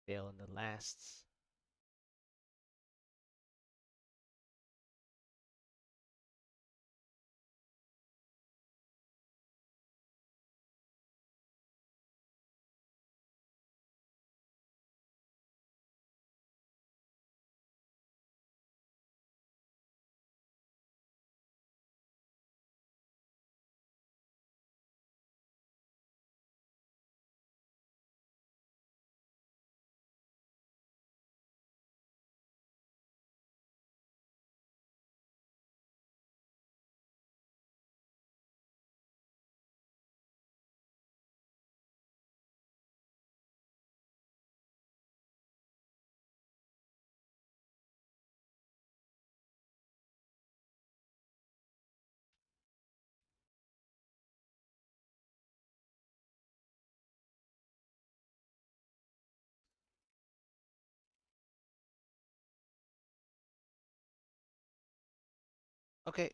Fail in the lasts. Okay.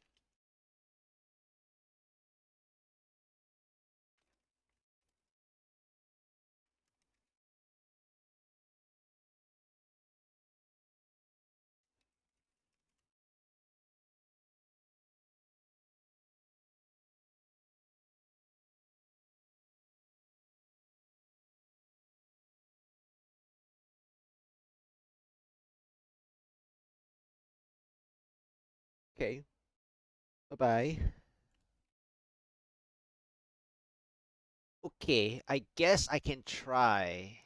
Okay. Bye-bye. Okay, I guess I can try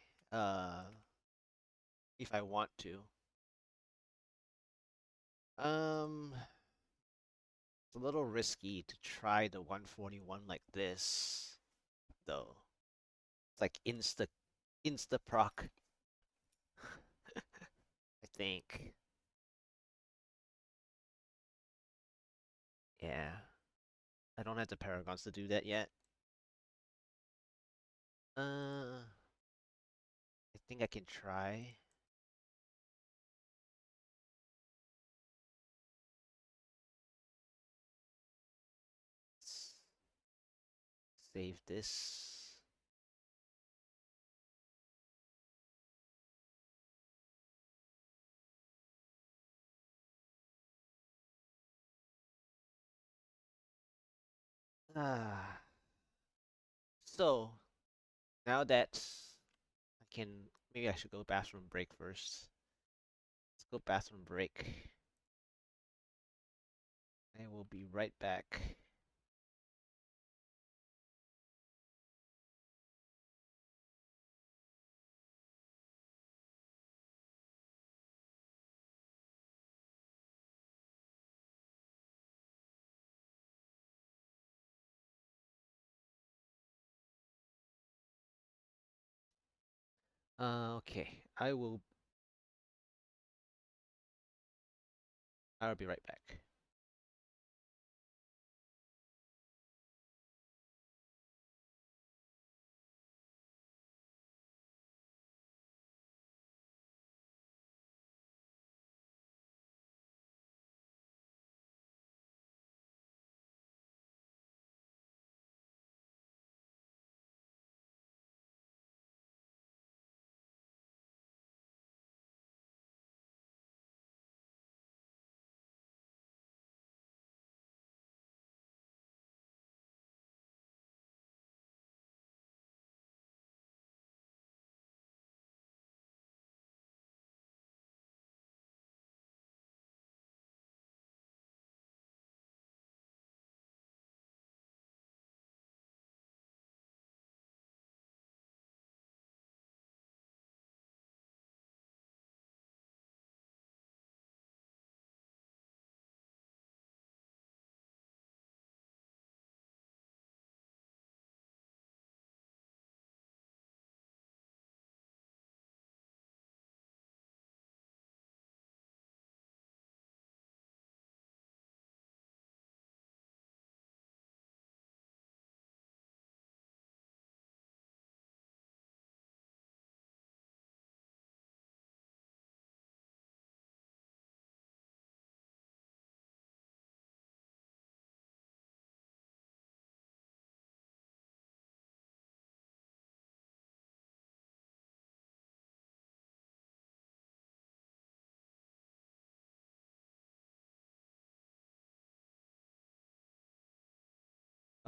if I want to. It's a little risky to try the 141 like this, though. It's like insta proc, I think. Yeah. I don't have the paragons to do that yet. I think I can try. Let's save this. Ah. So, now that I can, maybe I should go bathroom break first. Let's go bathroom break. I will be right back. Okay. I'll be right back.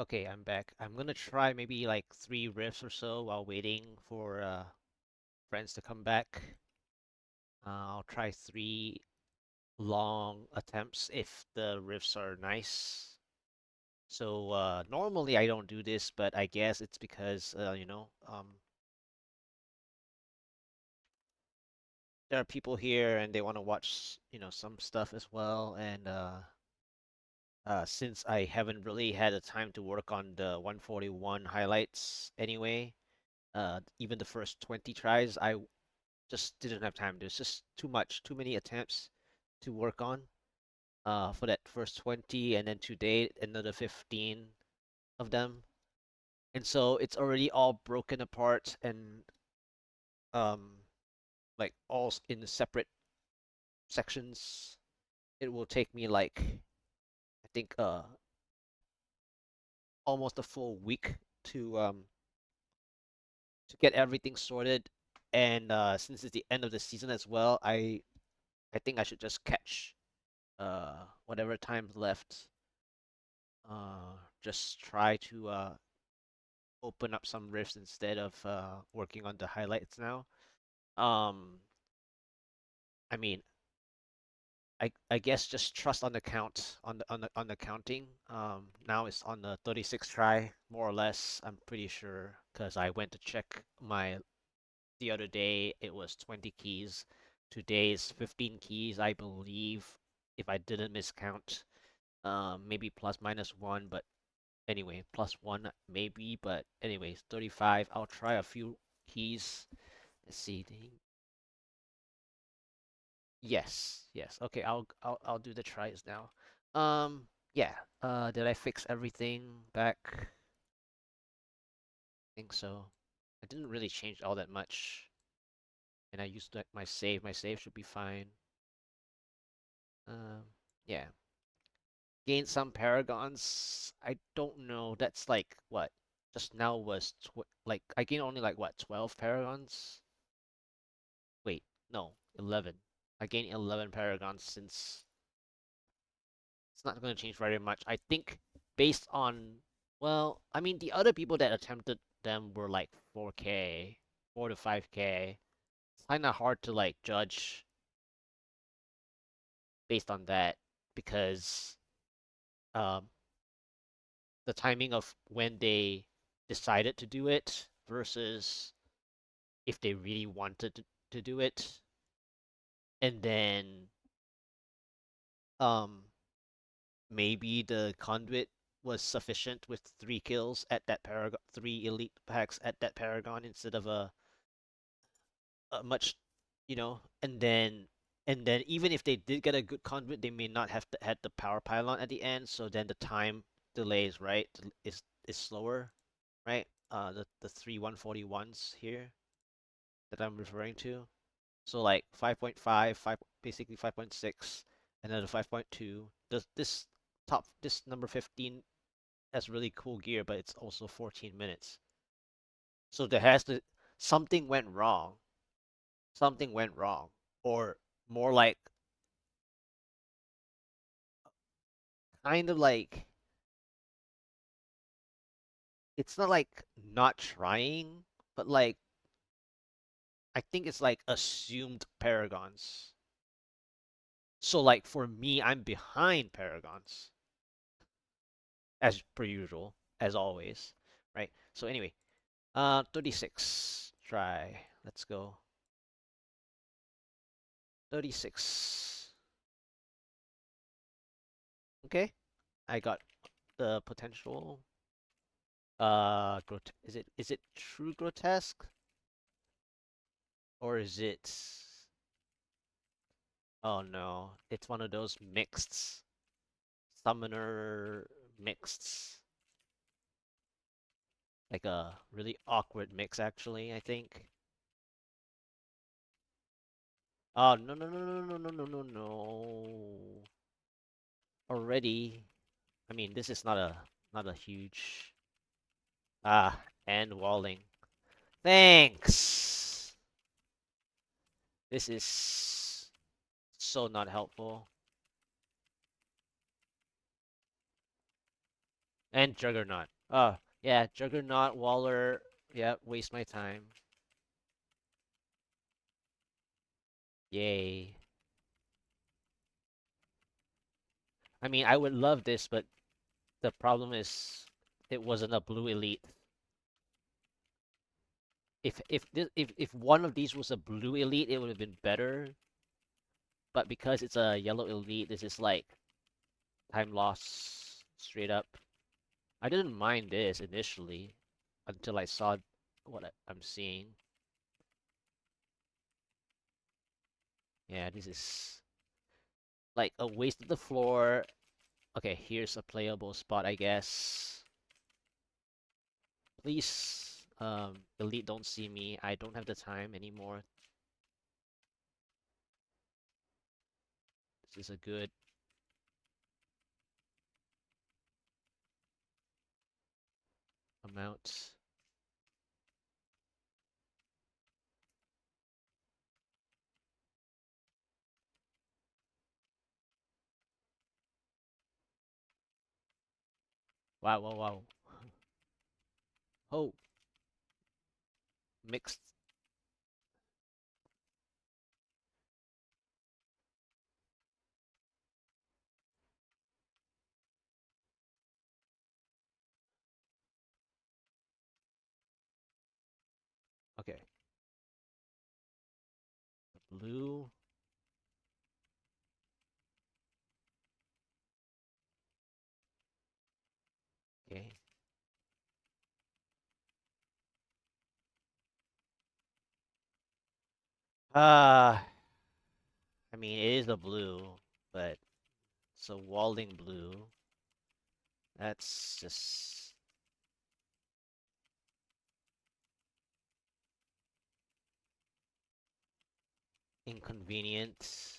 Okay, I'm back. I'm gonna try maybe like 3 riffs or so while waiting for friends to come back. I'll try 3 long attempts if the riffs are nice. So normally I don't do this, but I guess it's because there are people here and they want to watch some stuff as well, and since I haven't really had the time to work on the 141 highlights anyway, even the first 20 tries, I just didn't have time. There's just too many attempts to work on for that first 20, and then today another 15 of them. And so it's already all broken apart and um like all in separate sections. It will take me like I think almost a full week to get everything sorted. And since it's the end of the season as well, I think I should just catch whatever time's left. Just try to open up some rifts instead of working on the highlights now. Um, I mean, I guess just trust on the count on the counting. Now it's on the 36th try, more or less. I'm pretty sure because I went to check my the other day. It was 20 keys. Today's 15 keys, I believe, if I didn't miscount. Maybe plus minus one, but anyway, plus one maybe. But anyways, 35. I'll try a few keys. Let's see. Yes, yes. Okay, I'll do the tries now. Yeah. Did I fix everything back? I think so. I didn't really change all that much, and I used like my save. My save should be fine. Um, yeah. Gain some paragons. I don't know. That's like what? Just now was tw like I gained only like what? 12 paragons? Wait, no, 11. I gained 11 paragons since it's not going to change very much. I think based on, well, I mean, the other people that attempted them were like 4K, 4 to 5K. It's kind of hard to like judge based on that because um, the timing of when they decided to do it versus if they really wanted to do it. And then um, maybe the conduit was sufficient with 3 kills at that paragon, 3 elite packs at that paragon instead of a much, and then even if they did get a good conduit, they may not have had the power pylon at the end, so then the time delays, right, is slower, right? The 3 141s here that I'm referring to. So like 5.5, 5, basically 5.6, another 5.2. This number 15 has really cool gear, but it's also 14 minutes. So there has to something went wrong. Something went wrong, or more like kind of like it's not like not trying, but like I think it's like assumed paragons. So like for me, I'm behind paragons as per usual, as always, right? So anyway, 36 try. Let's go. 36. Okay, I got the potential. Is it true grotesque or is it? Oh no, it's one of those mixed summoner mixed, like a really awkward mix actually. I think. Oh no no no no no no no no no. Already, I mean this is not a huge and walling. Thanks. This is so not helpful. And Juggernaut. Oh, yeah, Juggernaut, Waller. Yeah, waste my time. Yay. I mean, I would love this, but the problem is it wasn't a blue elite. If one of these was a blue elite, it would have been better. But because it's a yellow elite, this is like time loss straight up. I didn't mind this initially until I saw what I'm seeing. Yeah, this is like a waste of the floor. Okay, here's a playable spot, I guess. Please, elite don't see me. I don't have the time anymore. This is a good amount. Wow, wow, wow. Oh, mixed. Okay, blue. Okay. Uh, I mean, it is a blue, but it's a Walding blue. That's just inconvenient.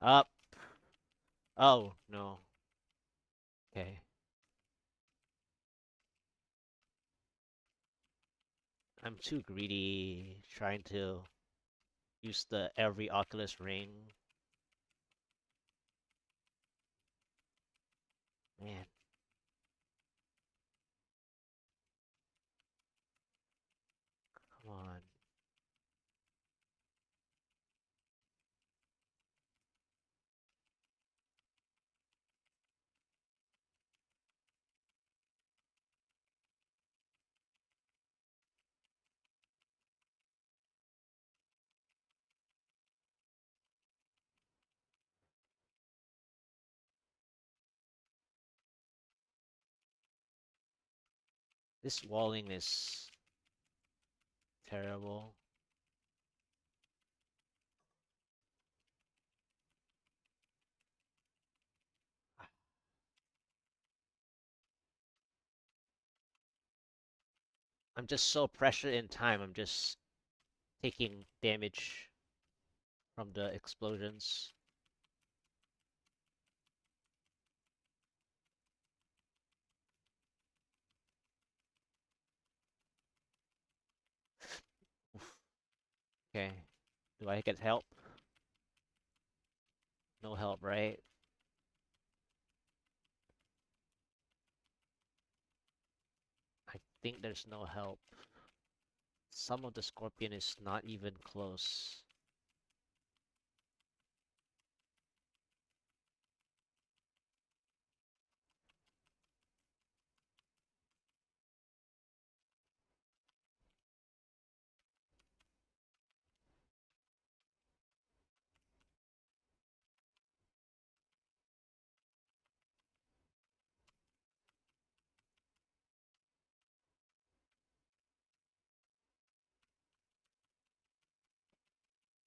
Up. Oh, no. Okay. I'm too greedy trying to use the every Oculus ring. Man, come on. This walling is terrible. I'm just so pressured in time. I'm just taking damage from the explosions. Oof. Okay. Do I get help? No help, right? I think there's no help. Some of the scorpion is not even close.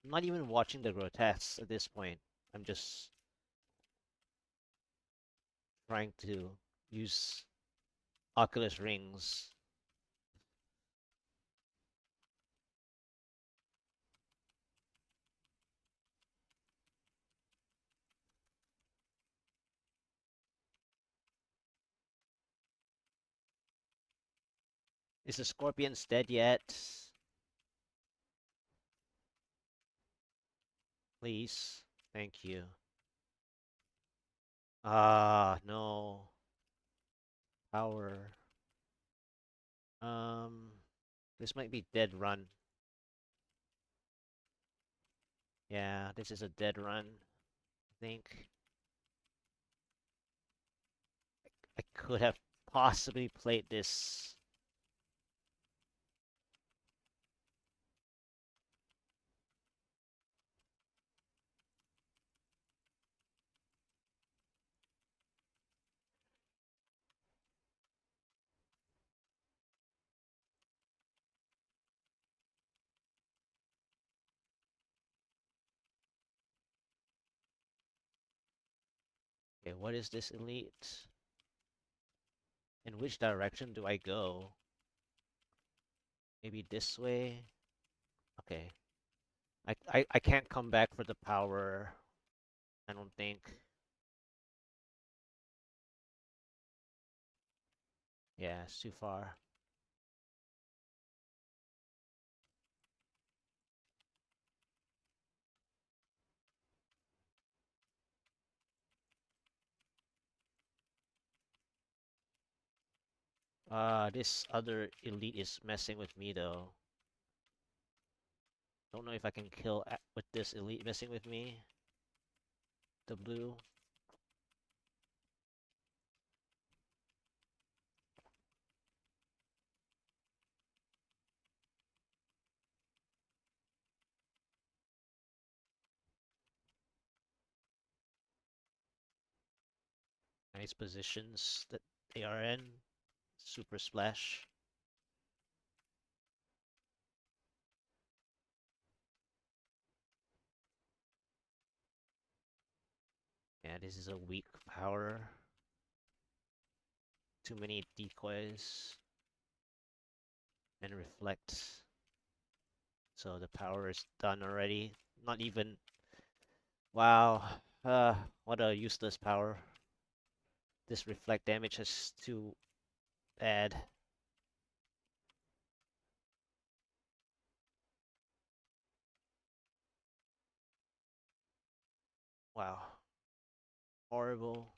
I'm not even watching the grotesques at this point. I'm just trying to use Oculus rings. Is the Scorpions dead yet? Please. Thank you. Ah, no. Power. Um, this might be dead run. Yeah, this is a dead run, I think. I could have possibly played this. Okay, what is this elite? In which direction do I go? Maybe this way? Okay. I can't come back for the power, I don't think. Yeah, it's too far. This other elite is messing with me though. Don't know if I can kill with this elite messing with me. The blue. Nice positions that they are in. Super splash. Yeah, this is a weak power. Too many decoys. And reflect. So the power is done already. Not even... Wow. What a useless power. This reflect damage is too bad. Wow. Horrible.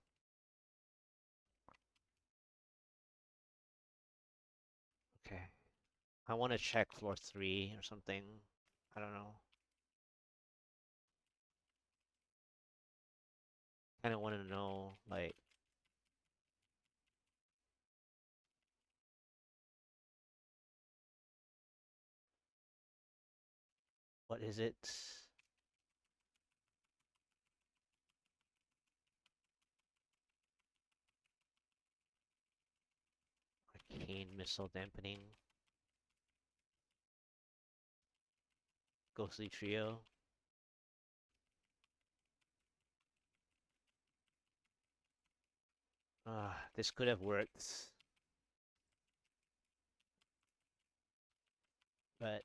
Okay. I want to check floor 3 or something. I don't know. Kind of want to know, like... What is it? Arcane missile dampening. Ghostly trio. This could have worked. But...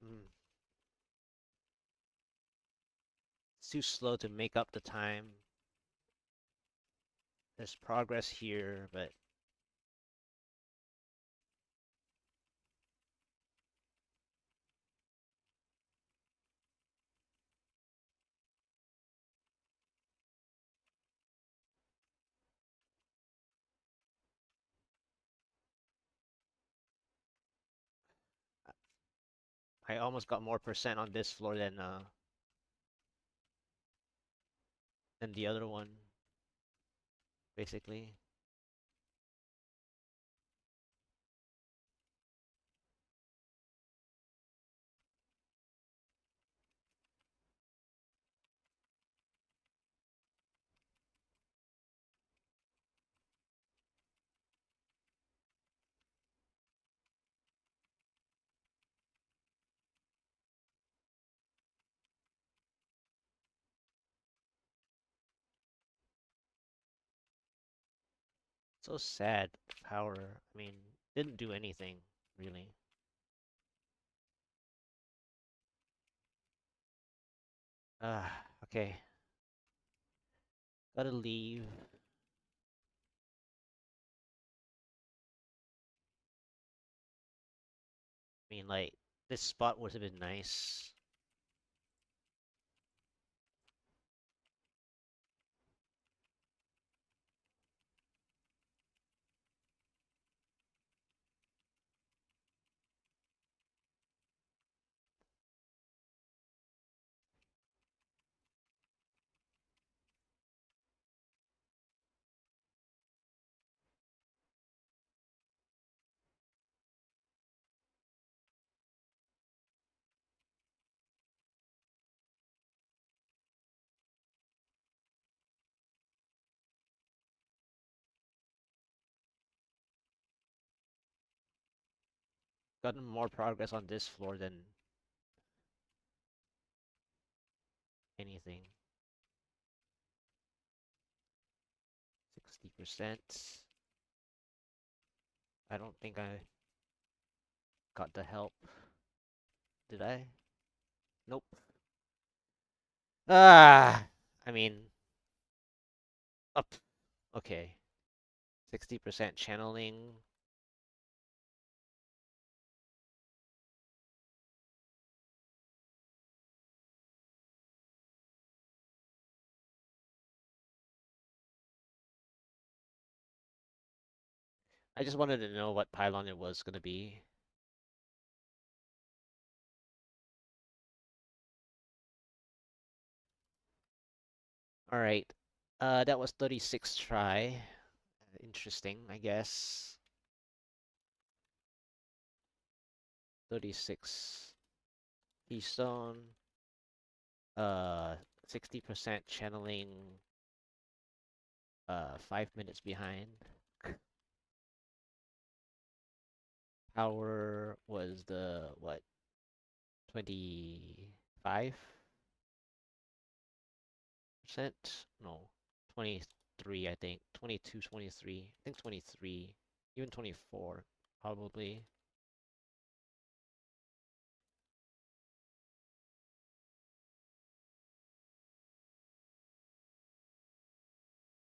Mm, it's too slow to make up the time. There's progress here, but... I almost got more percent on this floor than the other one, basically. So sad. Power, I mean, didn't do anything, really. Okay. Gotta leave. I mean, like, this spot would have been nice. Gotten more progress on this floor than anything. 60%. I don't think I got the help. Did I? Nope. I mean, up. Okay. 60% channeling. I just wanted to know what pylon it was gonna be. Alright. That was 36 try. Interesting, I guess. 36 keystone. 60% channeling. 5 minutes behind. Power was the what? 25%? No, 23, I think. 22, 23. I think 23. Even 24, probably.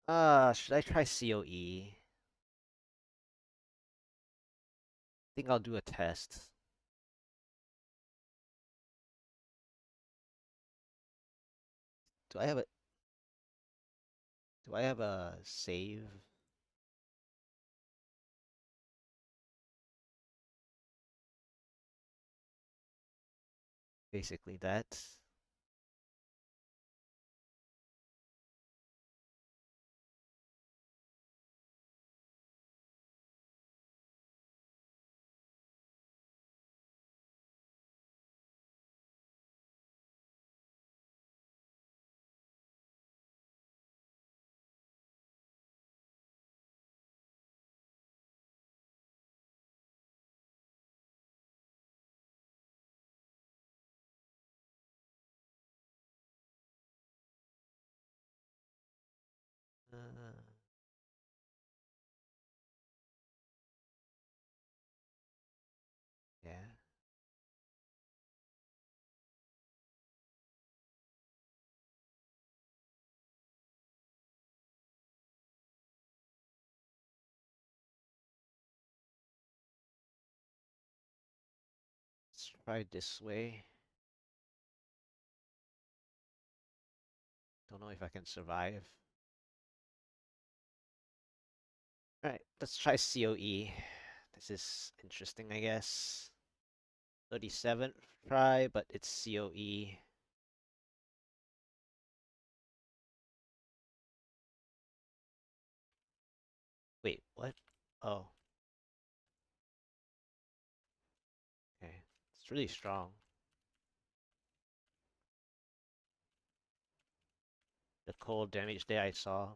Should I try COE? Think I'll do a test. Do I have a do I have a save? Basically that. Uh, yeah. Let's try it this way. Don't know if I can survive. Alright, let's try COE. This is interesting, I guess. 37 try, but it's COE. Wait, what? Oh, okay. It's really strong. The cold damage there I saw.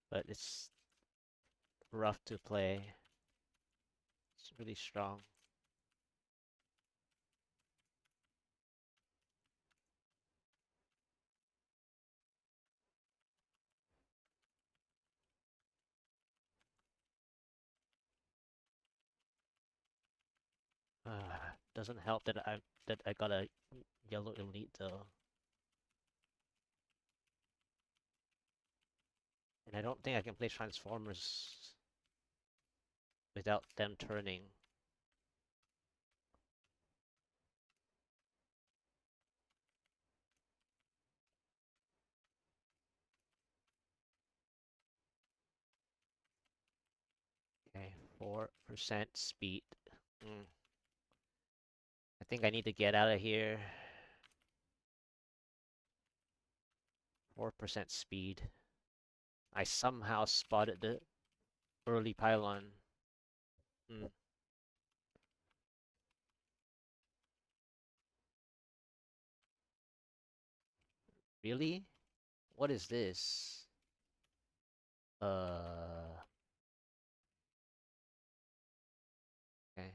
But it's rough to play. It's really strong. Doesn't help that I got a yellow elite though. And I don't think I can play Transformers without them turning. Okay, 4% speed. Mm. I think I need to get out of here. 4% speed. I somehow spotted the early pylon. Mm. Really? What is this? Okay.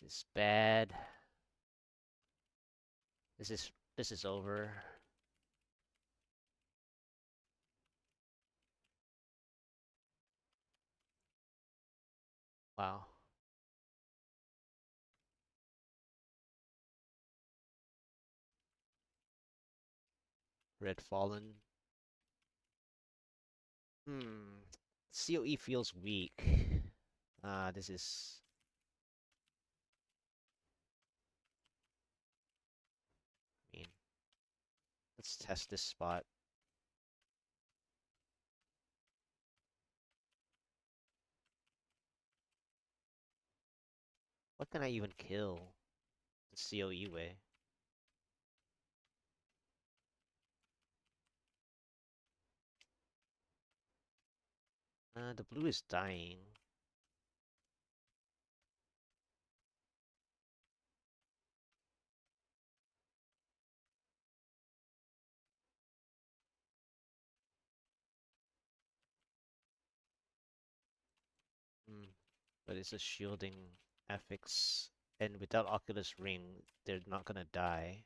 This is bad. This is over. Wow. Red Fallen. Hmm. COE feels weak. This is. I mean, let's test this spot. What can I even kill the COE way? The blue is dying. Hmm. But it's a shielding affix, and without Oculus Ring, they're not gonna die.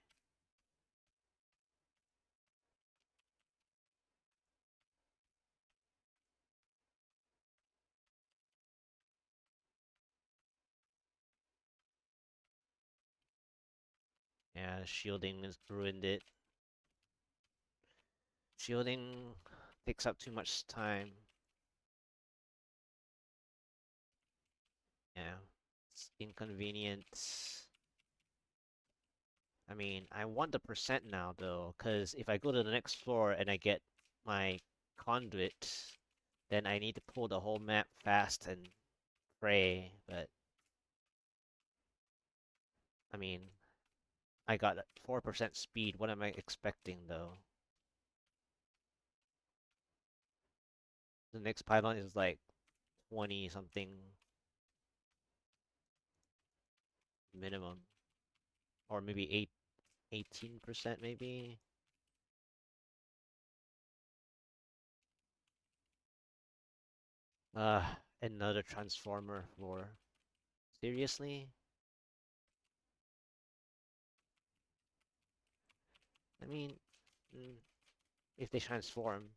Yeah, shielding has ruined it. Shielding takes up too much time. Yeah, it's inconvenient. I mean, I want the percent now though, because if I go to the next floor and I get my conduit, then I need to pull the whole map fast and pray. But I mean, I got 4% speed. What am I expecting though? The next pylon is like 20 something minimum, or maybe 18% maybe. Another transformer floor. Seriously? I mean, mm, if they transform,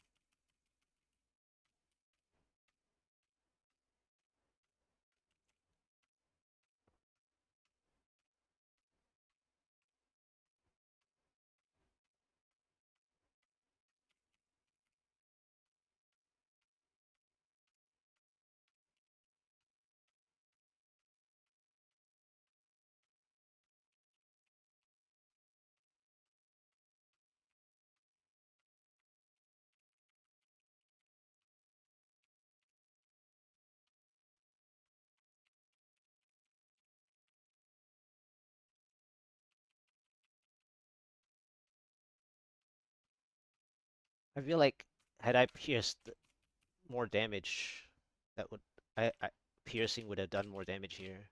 I feel like had I pierced more damage, that would I piercing would have done more damage here.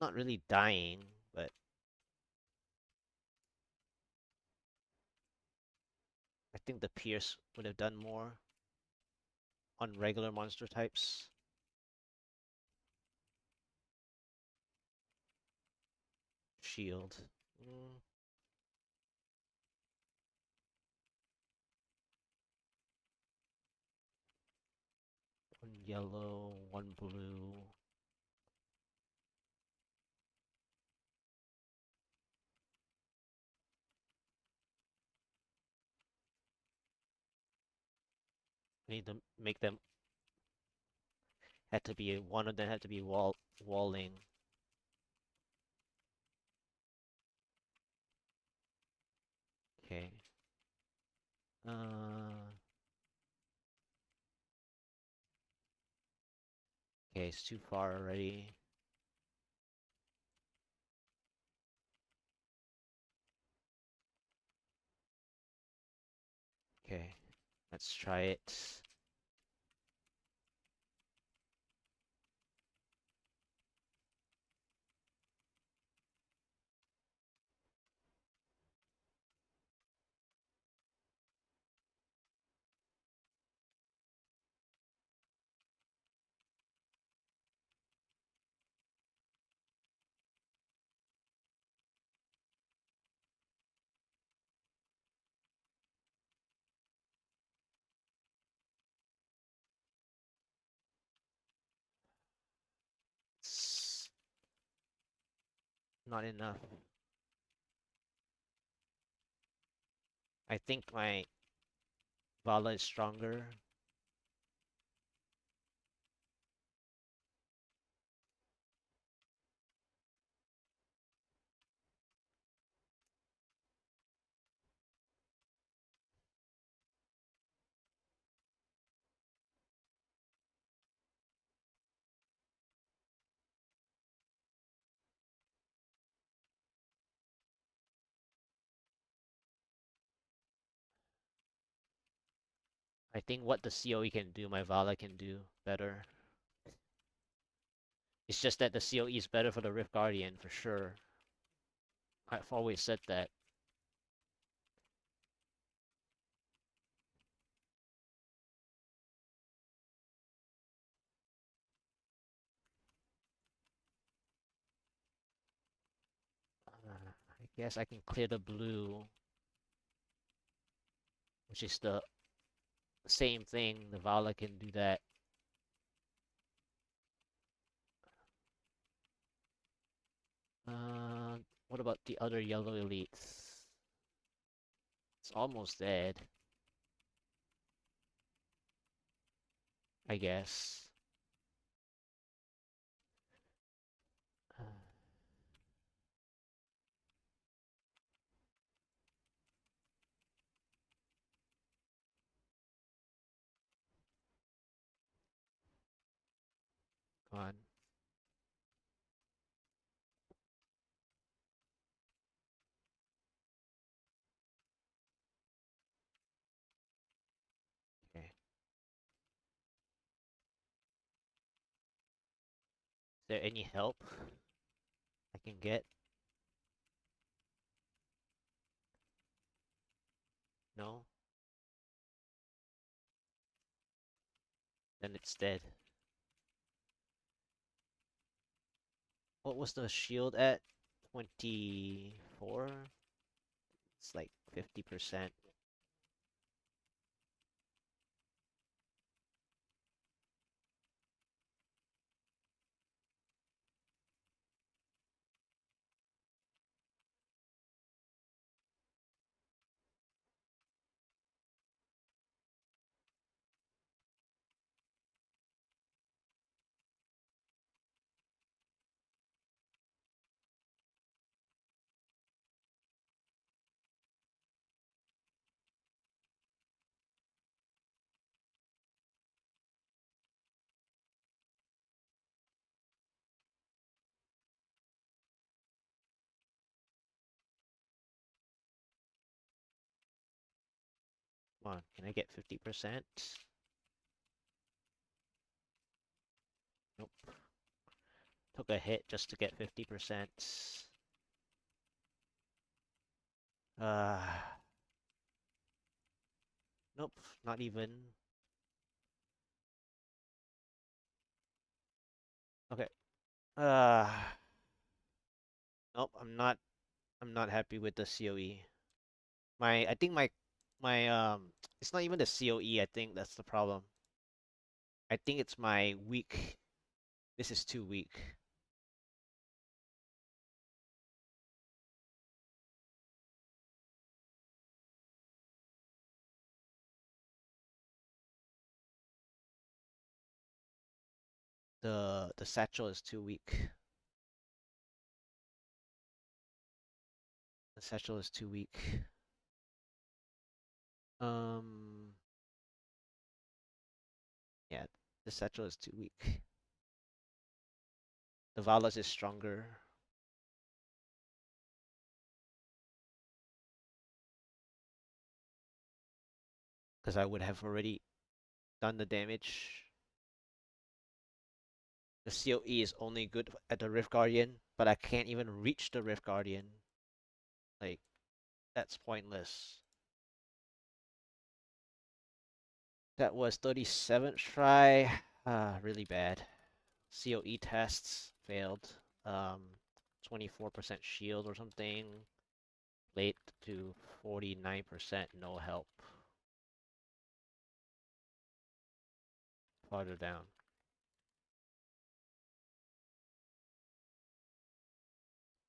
Not really dying, but I think the pierce would have done more on regular monster types. shield. One yellow, one blue. I need to make them, had to be, one of them had to be walling. Okay. Okay, it's too far already. Okay, let's try it. It's not enough. I think my Valla is stronger. I think what the COE can do, my Valla can do better. It's just that the COE is better for the Rift Guardian, for sure. I've always said that. I guess I can clear the blue, which is the same thing. The Valla can do that. What about the other yellow elites? It's almost dead, I guess. Come on. Okay. Is there any help I can get? No? Then it's dead. What was the shield at? 24? It's like 50%. Come on, can I get 50%? Nope. Took a hit just to get 50%. Uh, nope, not even. Okay. Uh, Nope, I'm not happy with the COE. I think my it's not even the COE, I think that's the problem. I think it's my weak. This is too weak. The satchel is too weak. The satchel is too weak. Um, yeah, the satchel is too weak. The Valas is stronger because I would have already done the damage. The COE is only good at the Rift Guardian, but I can't even reach the Rift Guardian. Like, that's pointless. That was 37th try. Really bad. COE tests failed. 24% shield or something. Late to 49%, no help. Farther down.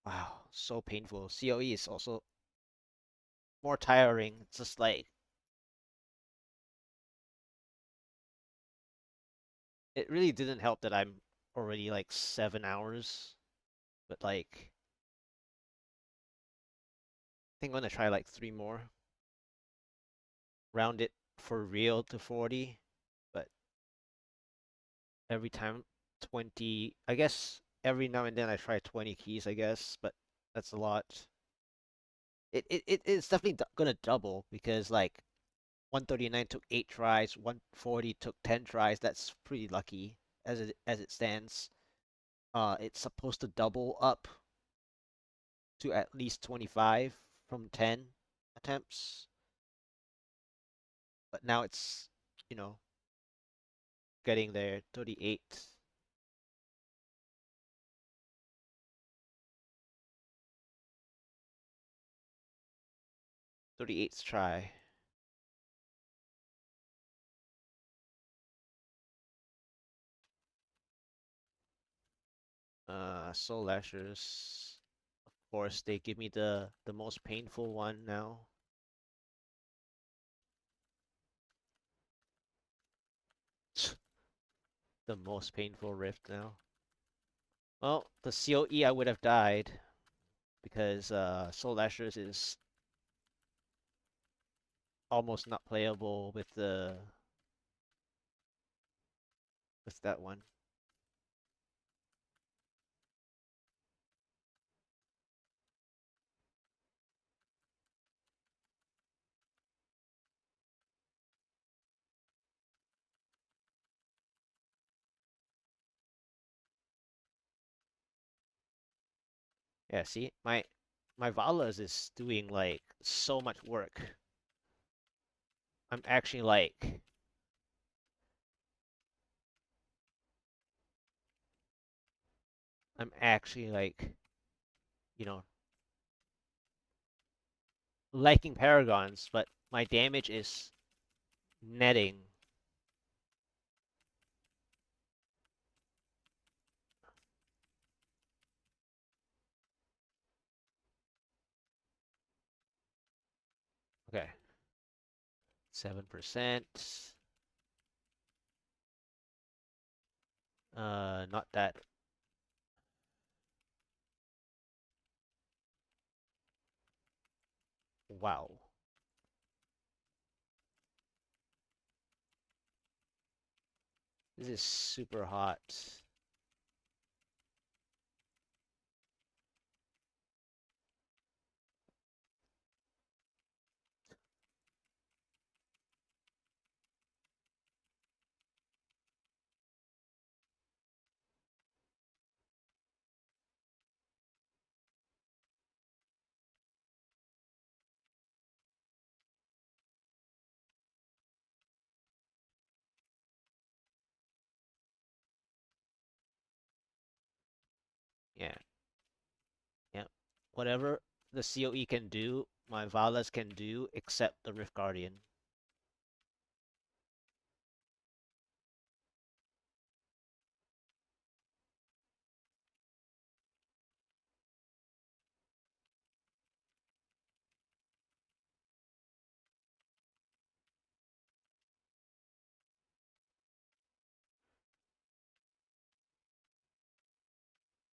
Wow, so painful. COE is also more tiring. It's just like it really didn't help that I'm already like 7 hours. But like I think I'm gonna try like 3 more. Round it for real to 40. But every time 20, I guess every now and then I try 20 keys, I guess, but that's a lot. It's definitely gonna double because like 139 took 8 tries, 140 took 10 tries. That's pretty lucky as it stands. It's supposed to double up to at least 25 from 10 attempts, but now it's you know getting there. 38, 38th try. Soul Lashers. Of course, they give me the most painful one now. The most painful rift now. Well, the COE I would have died because Soul Lashers is almost not playable with that one. Yeah, see, my Valas is doing like so much work. I'm actually like I'm actually like you know liking Paragons, but my damage is netting. Okay, 7%. Not that. Wow, this is super hot. Yeah, yeah. whatever the COE can do, my Vallas can do, except the Rift Guardian.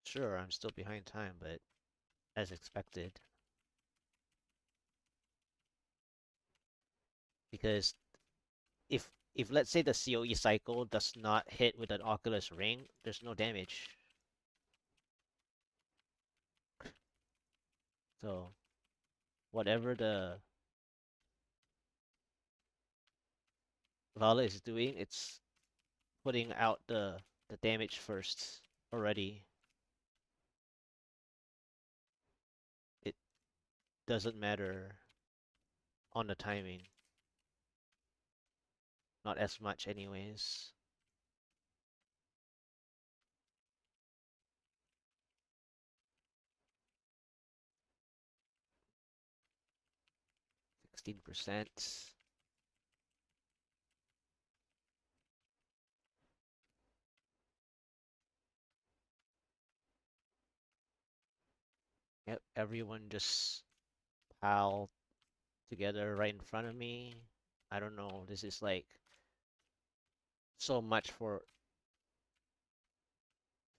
Sure, I'm still behind time, but as expected. Because if let's say the COE cycle does not hit with an Oculus Ring, there's no damage. So whatever the Vala is doing, it's putting out the damage first already. It doesn't matter on the timing. Not as much anyways. %. Yep, everyone just pile together right in front of me. I don't know, this is like so much for a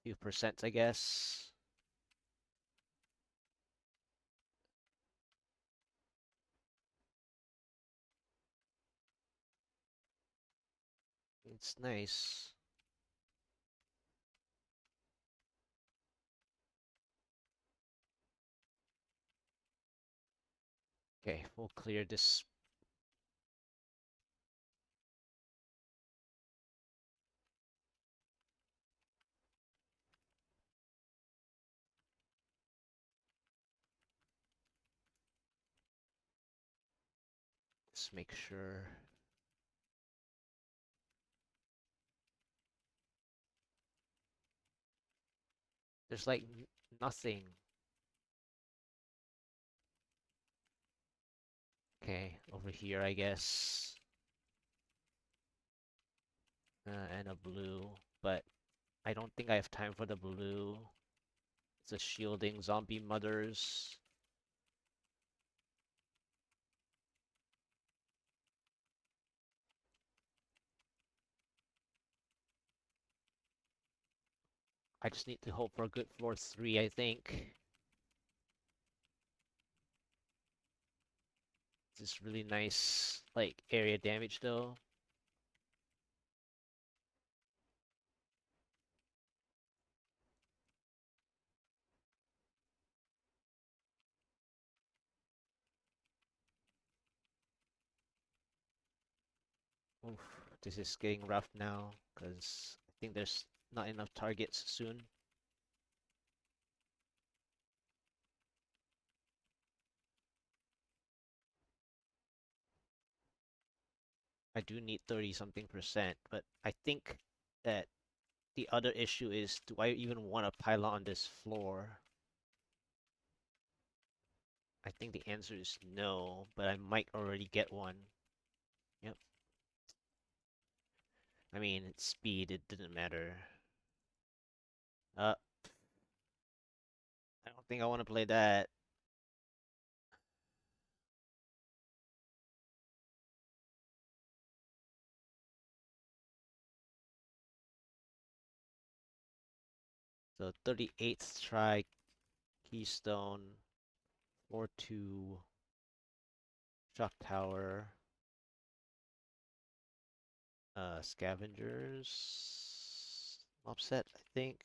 few percent, I guess. It's nice. Okay, we'll clear this. Just make sure. There's like nothing. Okay, over here, I guess. And a blue, but I don't think I have time for the blue. It's a shielding zombie mothers. I just need to hope for a good floor 3, I think. This is really nice, like, area damage, though. Oof, this is getting rough now, because I think there's not enough targets soon. I do need 30-something%, but I think that the other issue is, do I even want a pylon on this floor? I think the answer is no, but I might already get one. Yep. I mean, it's speed, it didn't matter. I don't think I want to play that. So 38th try, Keystone, 4-2, Shock Tower, Scavengers, offset, I think.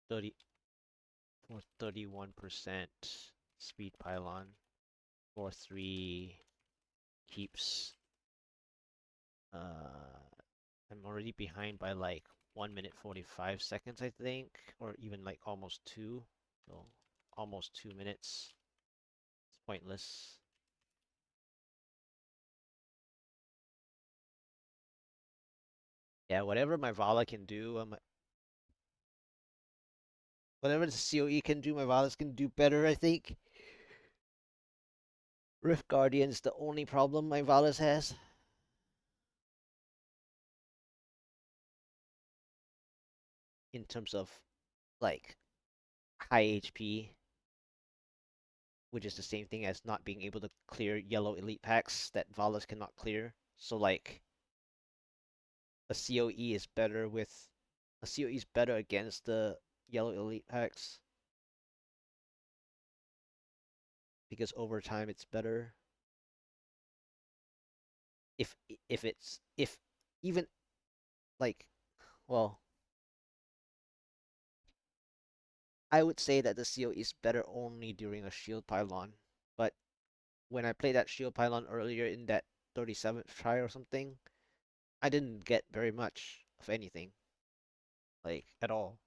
30 for 31% speed pylon, 4-3 keeps. I'm already behind by like 1 minute 45 seconds, I think, or even like almost 2. So almost 2 minutes. It's pointless. Yeah, whatever my Valla can do, Whatever the COE can do, my Vallas can do better, I think. Rift Guardian's the only problem my Vallas has. In terms of, like, high HP, which is the same thing as not being able to clear yellow elite packs that Vallas cannot clear. So, like, a COE is better with. A COE is better against the yellow elite packs because over time it's better. If if even like, well, I would say that the CO is better only during a shield pylon. But when I played that shield pylon earlier in that 37th try or something, I didn't get very much of anything, like at all.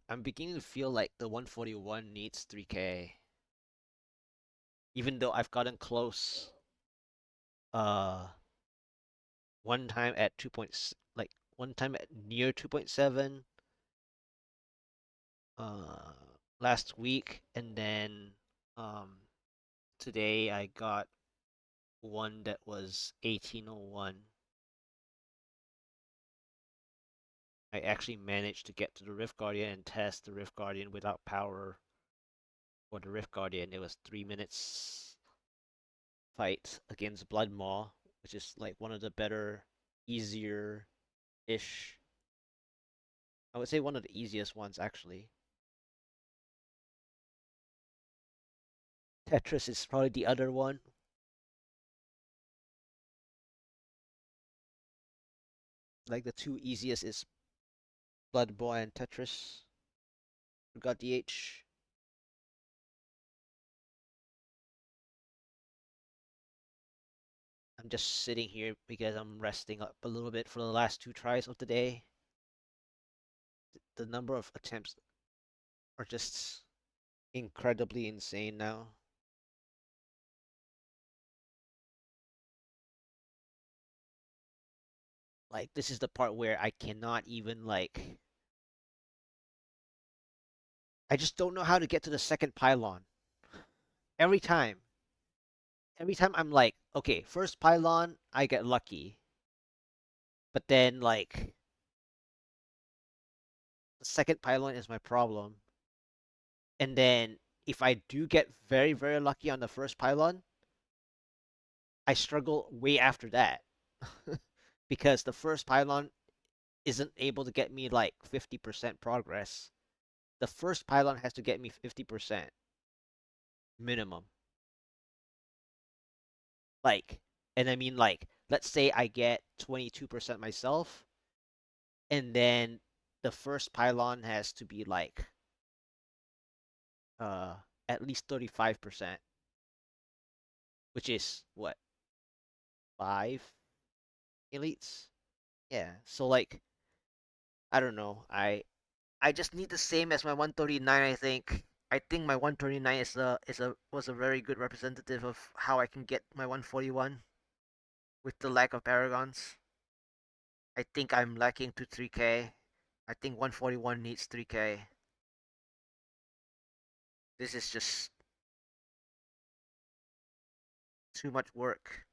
I'm beginning to feel like the 141 needs 3K, even though I've gotten close. Uh, one time at 2. Like one time at near 2.7. Uh, last week, and then um today I got one that was 1801. I actually managed to get to the Rift Guardian and test the Rift Guardian without power for the Rift Guardian. It was 3 minutes fight against Blood Maw, which is like one of the better, easier-ish. I would say one of the easiest ones actually. Tetris is probably the other one. Like the two easiest is Blood Maw and Tetris. Got DH. I'm just sitting here because I'm resting up a little bit for the last two tries of the day. The number of attempts are just incredibly insane now. Like, this is the part where I cannot even, like, I just don't know how to get to the second pylon. Every time. Every time I'm like, okay, first pylon, I get lucky. But then, like, the second pylon is my problem. And then, if I do get very, very lucky on the first pylon, I struggle way after that. Because the first pylon isn't able to get me like 50% progress. The first pylon has to get me 50% minimum. Like, and I mean, like, let's say I get 22% myself, and then the first pylon has to be like uh at least 35%, which is what, five elites? Yeah. So like, I don't know. I just need the same as my 139, I think. I think my 139 is a was a very good representative of how I can get my 141 with the lack of paragons. I think I'm lacking to 3K. I think 141 needs 3K. This is just too much work.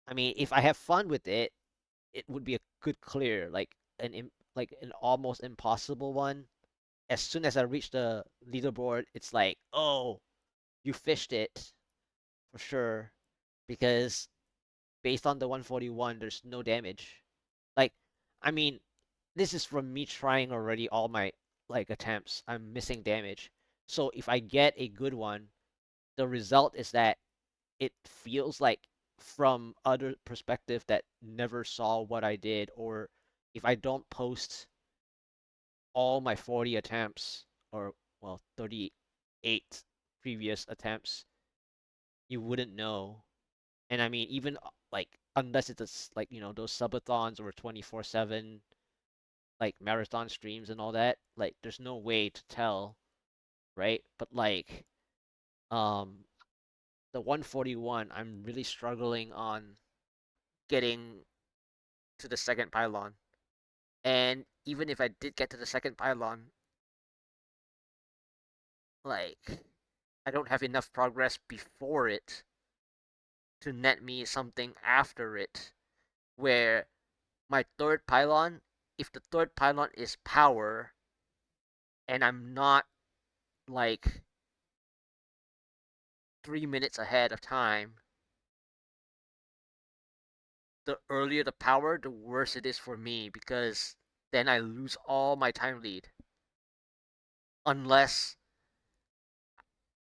I mean, if I have fun with it, it would be a good clear, like like an almost impossible one. As soon as I reach the leaderboard, it's like, oh, you fished it for sure, because based on the 141, there's no damage. Like, I mean, this is from me trying already all my like attempts. I'm missing damage. So if I get a good one, the result is that it feels like from other perspective that never saw what I did, or if I don't post all my 40 attempts, or well 38 previous attempts, you wouldn't know. And I mean, even like unless it's like those subathons or 24/7 like marathon streams and all that, like there's no way to tell, right? But like um the 141, I'm really struggling on getting to the second pylon. And even if I did get to the second pylon, like I don't have enough progress before it to net me something after it where my third pylon, if the third pylon is power and I'm not like 3 minutes ahead of time, the earlier the power, the worse it is for me because then I lose all my time lead. Unless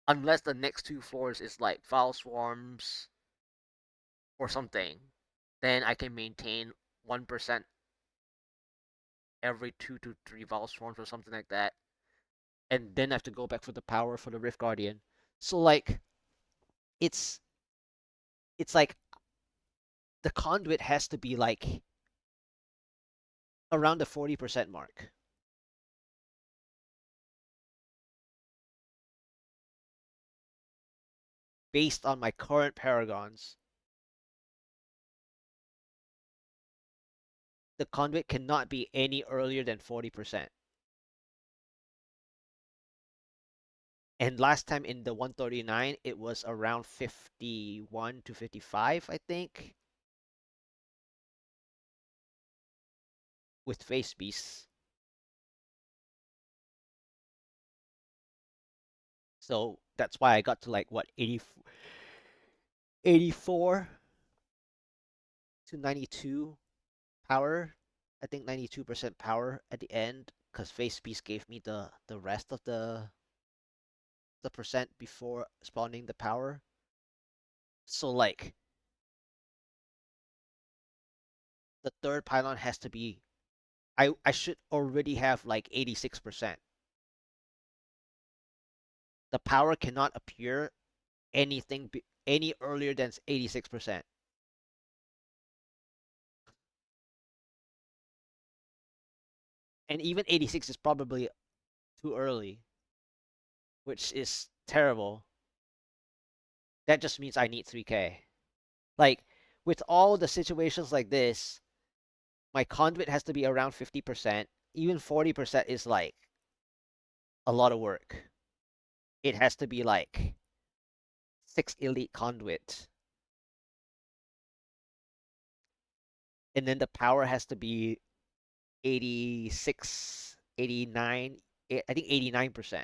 unless the next two floors is like foul swarms or something, then I can maintain 1% every 2 to 3 foul swarms or something like that. And then I have to go back for the power for the Rift Guardian. So like it's it's like the conduit has to be like around the 40% mark. Based on my current paragons, the conduit cannot be any earlier than 40%. And last time in the 139, it was around 51 to 55, I think, with face beasts. So that's why I got to like what 84 to 92 power. I think 92% power at the end because face beast gave me the rest of the percent before spawning the power. So like the third pylon has to be I should already have like 86%. The power cannot appear any earlier than 86%. And even 86 is probably too early, which is terrible. That just means I need 3k. Like with all the situations like this, my conduit has to be around 50%. Even 40% is like a lot of work. It has to be like 6 elite conduit. And then the power has to be 86, 89, I think 89%.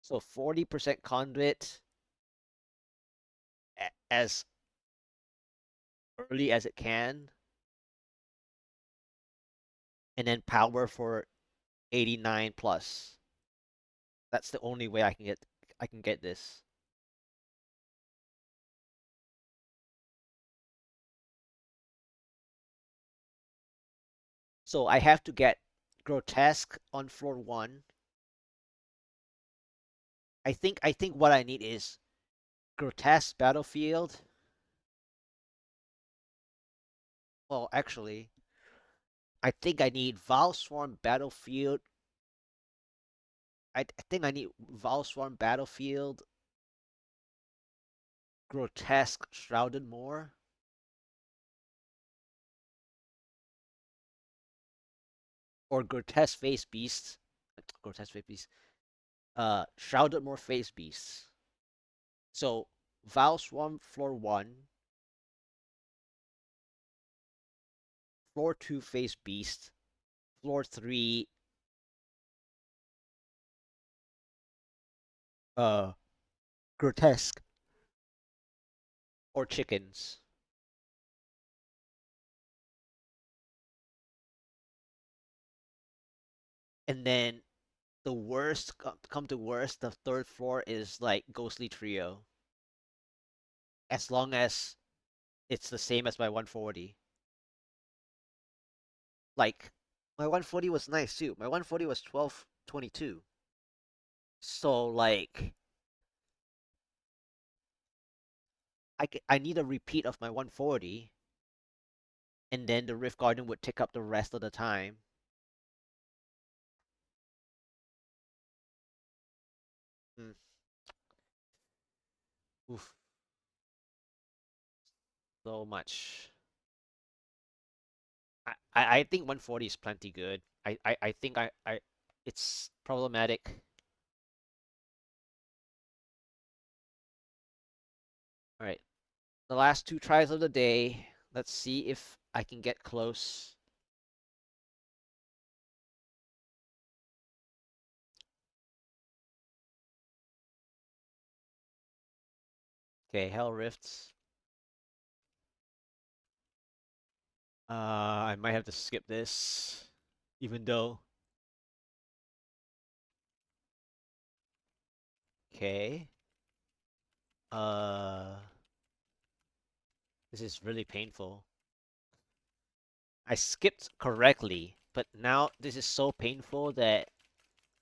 So 40% conduit as early as it can, and then power for 89 plus. That's the only way I can get this. So I have to get grotesque on floor 1. I think what I need is grotesque battlefield. Well, actually, I think I need Val Swarm battlefield. I think I need Val Swarm battlefield, grotesque shrouded more, or grotesque face beasts. Grotesque face beasts. Shrouded more face beasts. So Val Swarm floor 1, floor 2 face beast, floor 3 uh grotesque or chickens. And then the worst come to worst, the third floor is like ghostly trio. As long as it's the same as my 140. Like my 140 was nice too. My 140 was 1222. So like I need a repeat of my 140 and then the Rift Guardian would take up the rest of the time. Hmm. Oof, so much. I think 140 is plenty good. I think it's problematic. All right, the last two tries of the day. Let's see if I can get close. Okay, Hell Rifts. I might have to skip this, even though. Okay. Uh, this is really painful. I skipped correctly, but now this is so painful that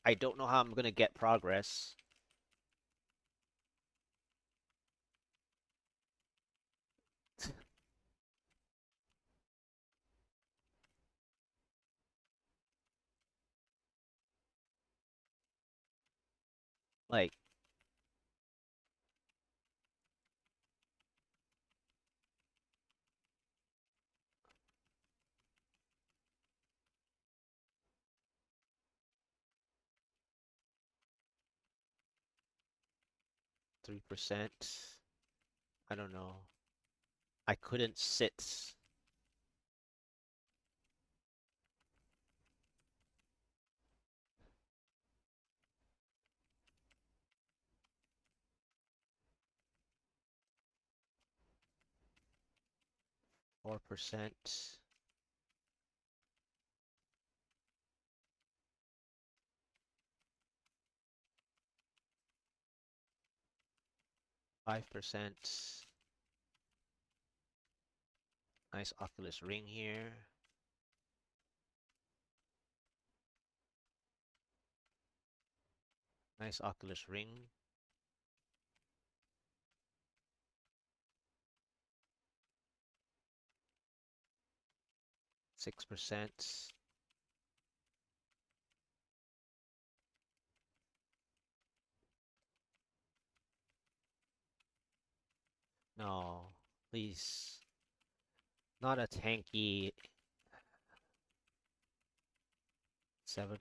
I don't know how I'm gonna get progress. Like, 3%. I don't know. I couldn't sit. 4%. 5%. Nice Oculus Ring here. Nice Oculus Ring. 6%. No, please. Not a tanky 7%.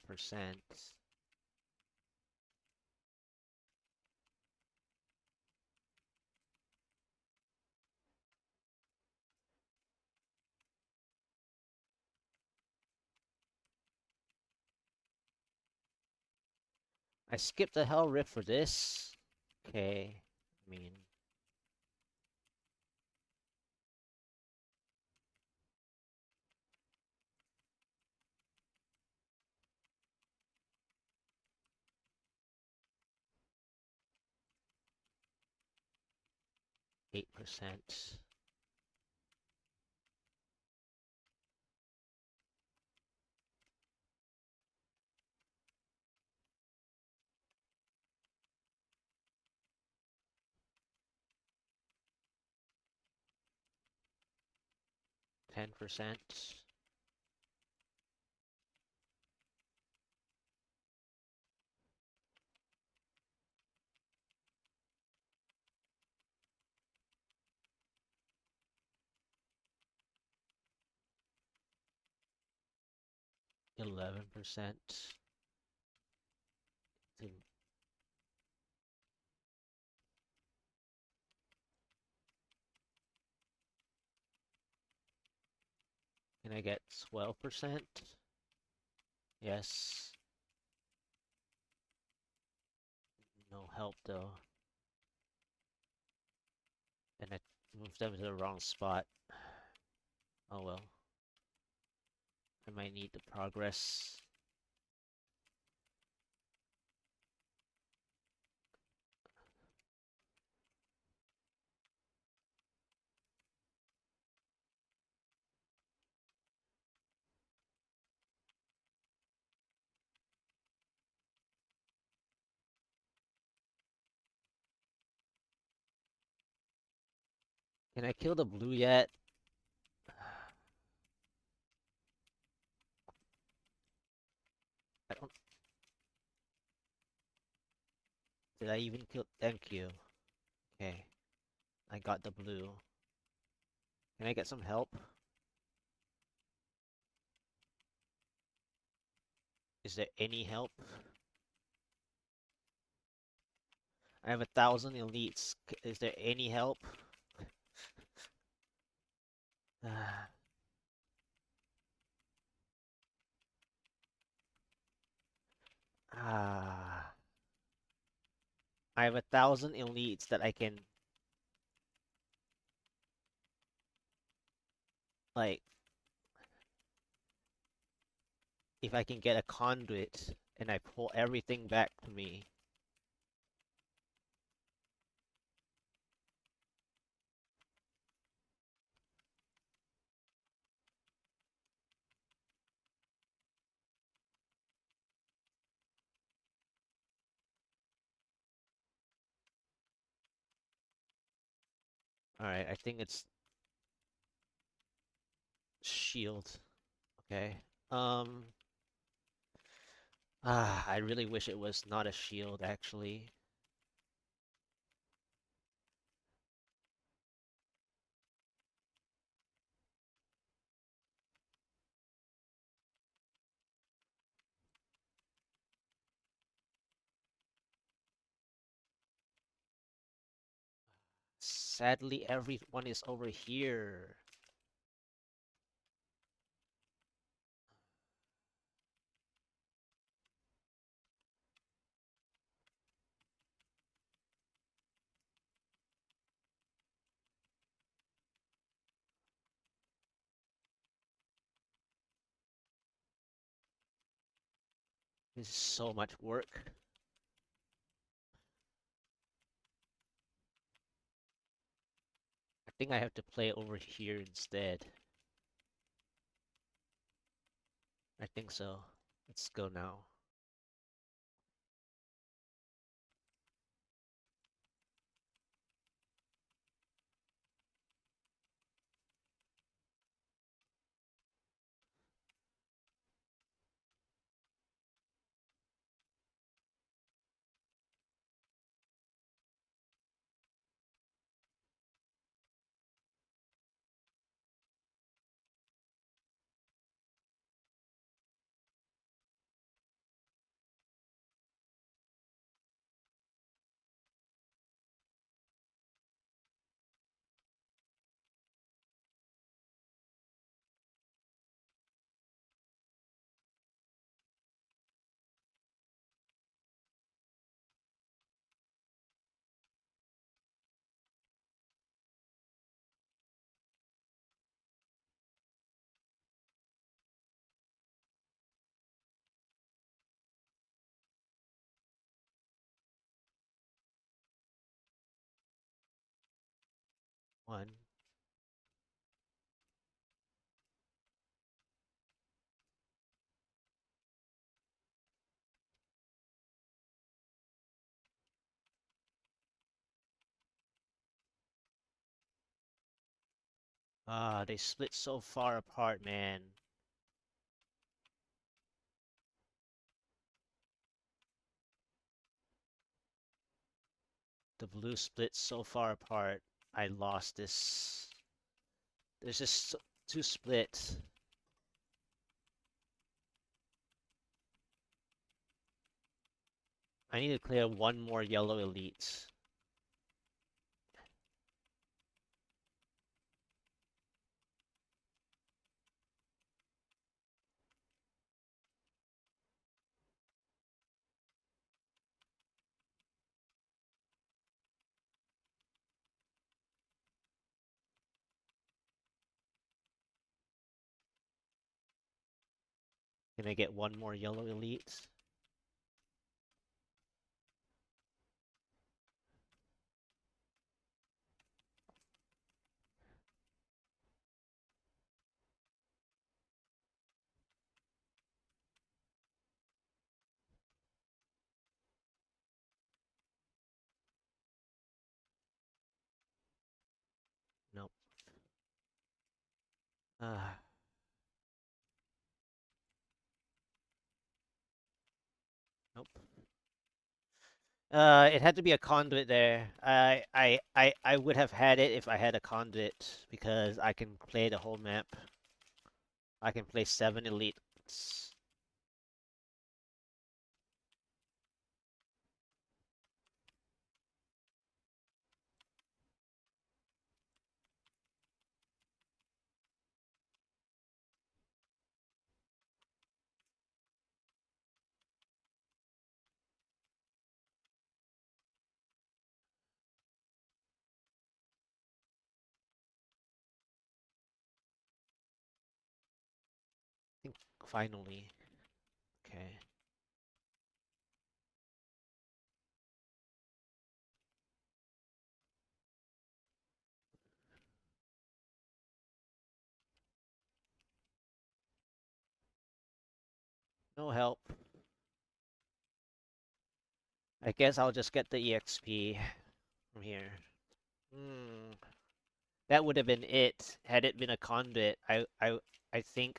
I skipped the Hell Rift for this. Okay. I mean, 8%. 10%. 11%. Can I get 12%? Yes. No help though. And I moved them to the wrong spot. Oh well. I might need the progress. Can I kill the blue yet? I don't. Did I even kill? Thank you. Okay, I got the blue. Can I get some help? Is there any help? I have 1,000 elites. Is there any help? Ah. I have 1,000 elites that I can, like, if I can get a conduit and I pull everything back to me. Alright, I think it's shield. Okay. I really wish it was not a shield, actually. Sadly, everyone is over here. This is so much work. I think I have to play over here instead. I think so. Let's go now. One. Ah, they split so far apart, man. The blue split so far apart. I lost this. There's just two splits. I need to clear one more yellow elite. Can I get one more yellow elite? Nope. Ah. Nope. It had to be a conduit there. I would have had it if I had a conduit because I can play the whole map. I can play 7 elites. I think finally. Okay. No help. I guess I'll just get the EXP from here. Hmm. That would have been it had it been a conduit. I think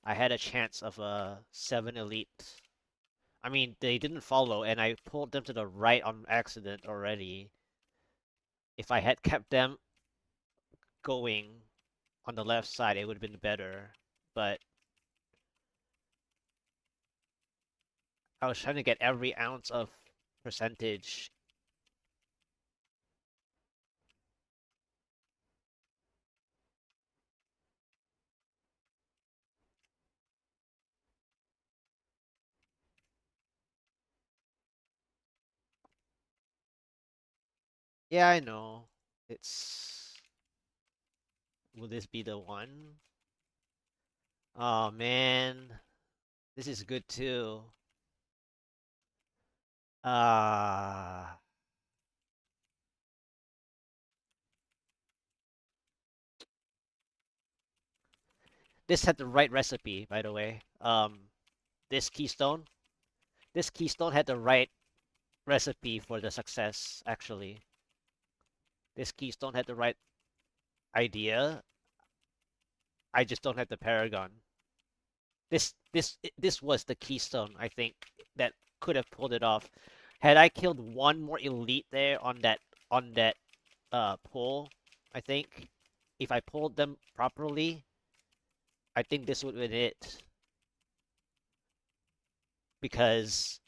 I had a chance of a 7 elite. I mean, they didn't follow, and I pulled them to the right on accident already. If I had kept them going on the left side, it would have been better. But I was trying to get every ounce of percentage. Yeah, I know. It's... Will this be the one? Oh, man. This is good too. Ah... This had the right recipe, by the way. This keystone. This keystone had the right recipe for the success, actually. This keystone had the right idea. I just don't have the paragon. This was the keystone, I think, that could have pulled it off. Had I killed one more elite there on that pull, I think, if I pulled them properly, I think this would have been it. Because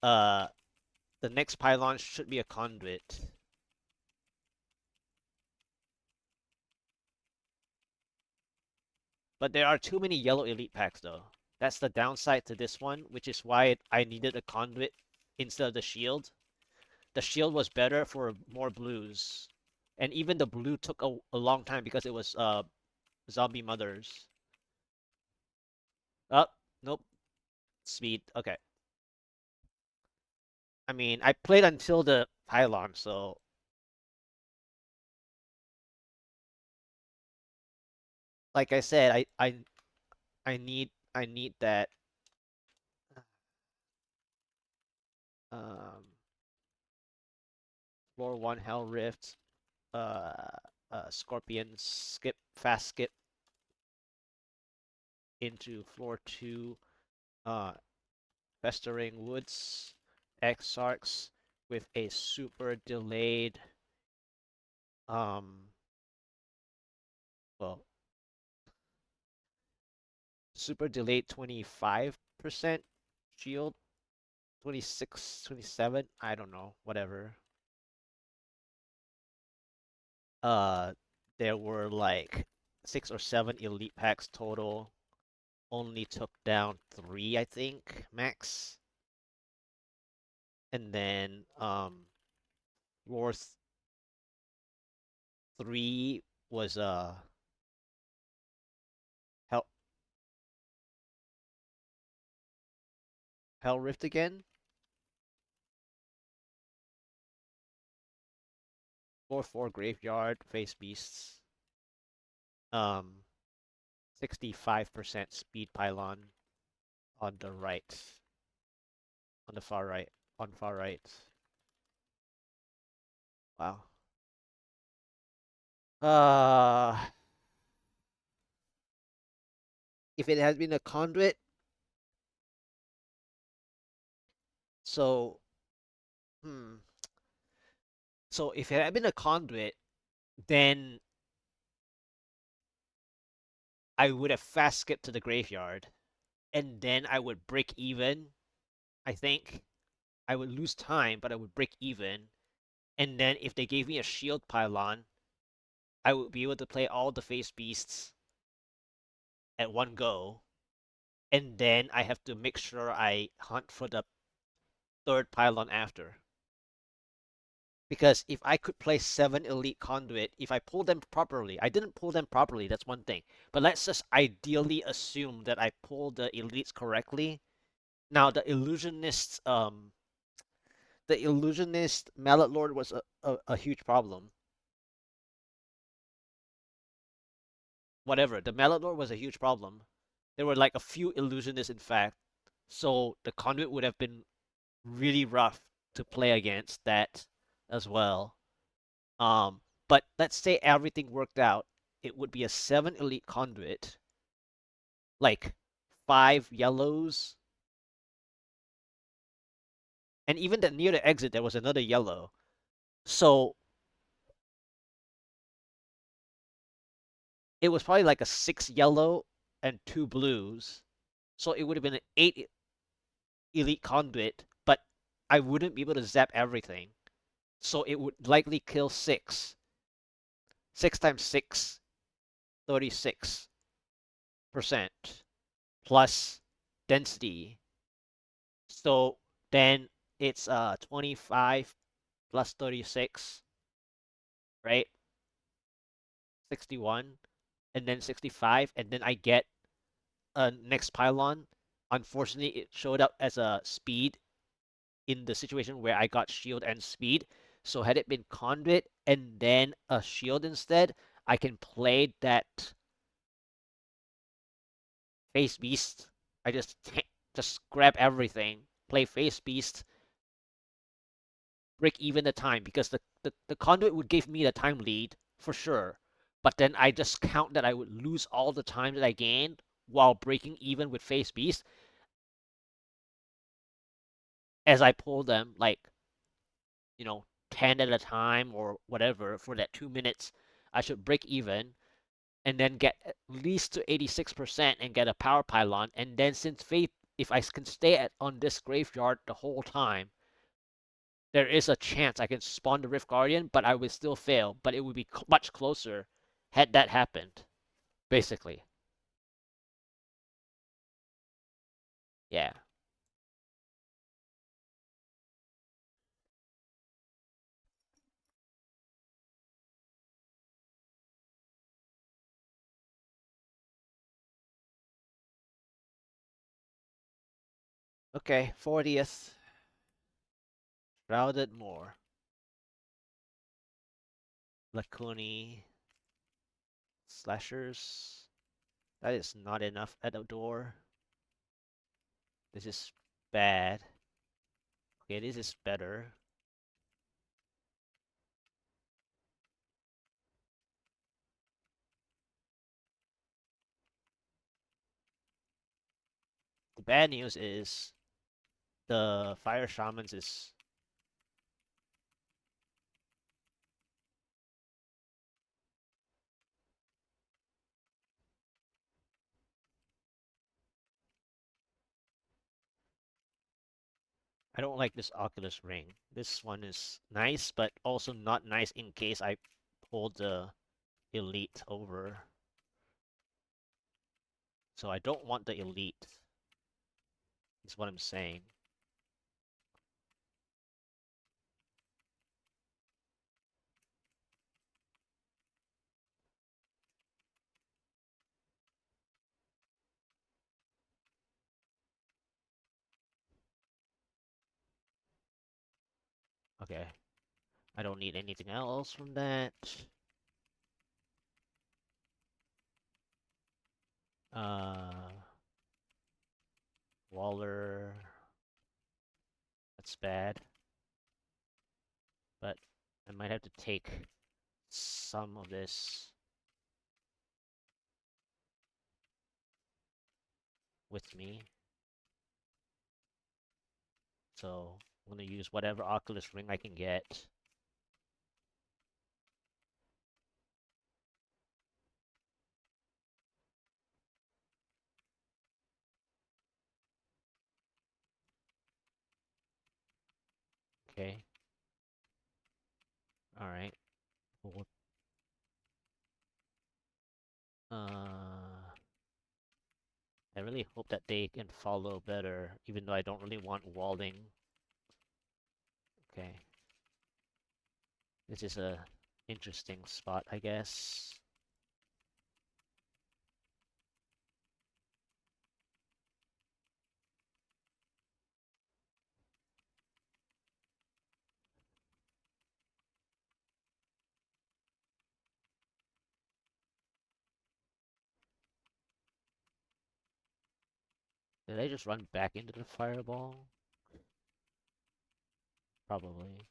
uh the next pylon should be a conduit. But there are too many yellow elite packs though. That's the downside to this one, which is why I needed a conduit instead of the shield. The shield was better for more blues. And even the blue took a long time because it was zombie mothers. Oh, nope. Speed. Okay. I mean, I played until the pylon, so like I said, I need that um floor 1 Hell Rift uh Scorpion skip fast skip into floor 2 uh Festering Woods Exarchs with a super delayed um well super delayed 25% shield 26 27 I don't know whatever uh there were like 6 or 7 elite packs total, only took down 3 I think max, and then floor 3 was hell hell rift again. Floor 4 graveyard face beasts, um 65% speed pylon on the right, on the far right, on far right. Wow. Uh, if it had been a conduit, So, hmm. So if it had been a conduit, then I would have fast skipped to the graveyard, and then I would break even. I think I would lose time, but I would break even. And then if they gave me a shield pylon, I would be able to play all the face beasts at one go. And then I have to make sure I hunt for the third pylon after. Because if I could play 7 elite conduit, if I pull them properly, I didn't pull them properly, that's one thing. But let's just ideally assume that I pulled the elites correctly. Now the illusionist Mallet Lord was a huge problem. Whatever, the Mallet Lord was a huge problem. There were like a few illusionists in fact. So the conduit would have been really rough to play against that as well. But let's say everything worked out. It would be a 7 elite conduit, like 5 yellows, and even that near the exit there was another yellow. So it was probably like a 6 yellow and 2 blues. So it would have been an 8 elite conduit, but I wouldn't be able to zap everything. So it would likely kill 6. 6 times 6, 36% plus density. So then it's 25 plus 36, right? 61, and then 65, and then I get a next pylon. Unfortunately, it showed up as a speed in the situation where I got shield and speed. So had it been conduit and then a shield instead, I can play that face beast. I just grab everything, play face beast, break even the time because the conduit would give me the time lead for sure. But then I just count that I would lose all the time that I gained while breaking even with face beast as I pull them like, 10 at a time or whatever for that 2 minutes. I should break even and then get at least to 86% and get a power pylon. And then since faith, if I can stay on this graveyard the whole time, there is a chance I can spawn the Rift Guardian, but I would still fail. But it would be much closer had that happened, basically. Yeah. Okay, 40th. Shrouded Moor. Lacuni. Slashers. That is not enough at the door. This is bad. Okay, this is better. The bad news is the Fire Shamans is... I don't like this Oculus Ring. This one is nice, but also not nice in case I pull the Elite over. So I don't want the Elite, is what I'm saying. Okay. I don't need anything else from that. Uh, Waller. That's bad. But I might have to take some of this with me. So I'm gonna use whatever Oculus Ring I can get. Okay. All right. Well, I really hope that they can follow better, even though I don't really want walling. Okay. This is a interesting spot, I guess. Did I just run back into the fireball? Probably.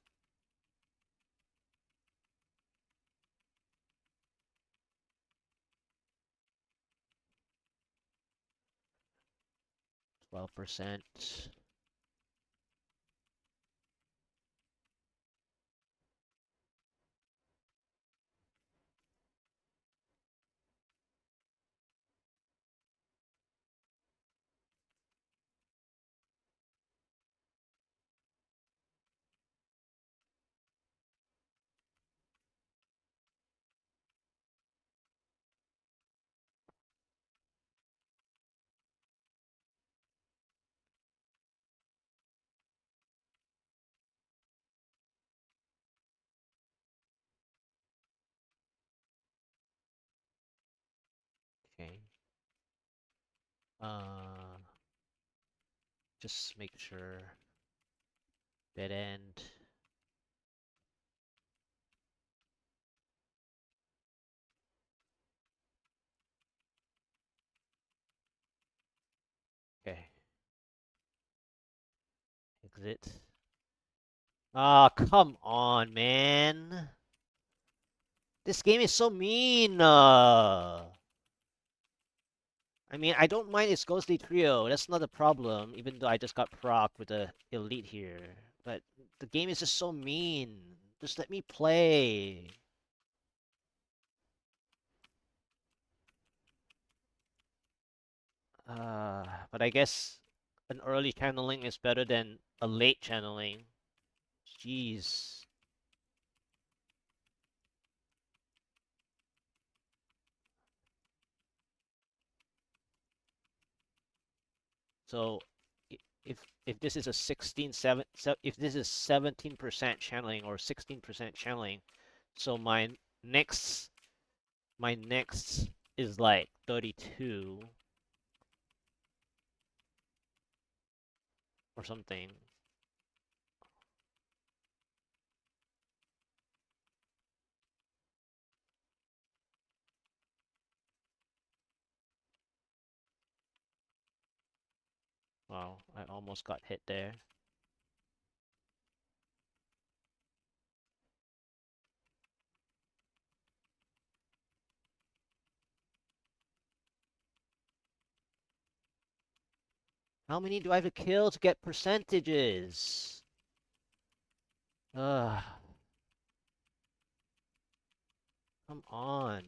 %12%. Okay. Uh, just make sure. Dead end. Okay. Exit. Ah, come on, man. This game is so mean. I mean, I don't mind its ghostly trio. That's not a problem, even though I just got proc with the elite here. But the game is just so mean. Just let me play. But I guess an early channeling is better than a late channeling. Jeez. So if this is a 17% channeling or 16% channeling, so next my next is like 32 or something. Wow, I almost got hit there. How many do I have to kill to get percentages? Ugh. Come on.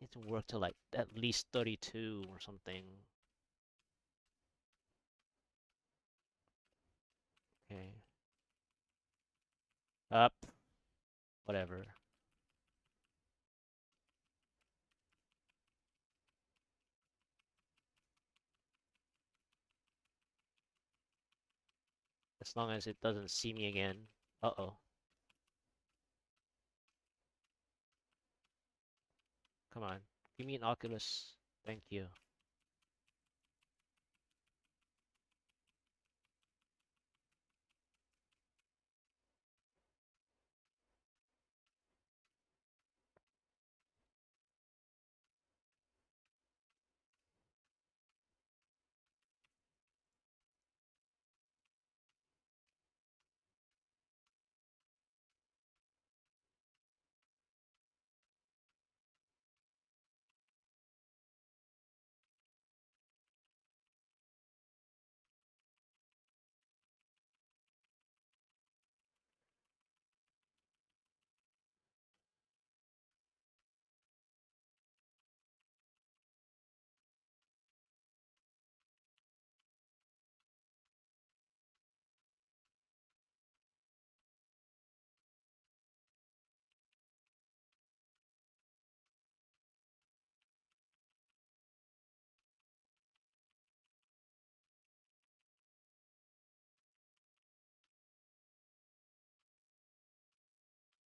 Need to work to like at least 32 or something. Okay. Up. Whatever. As long as it doesn't see me again. Uh-oh. Come on. Give me an Oculus. Thank you.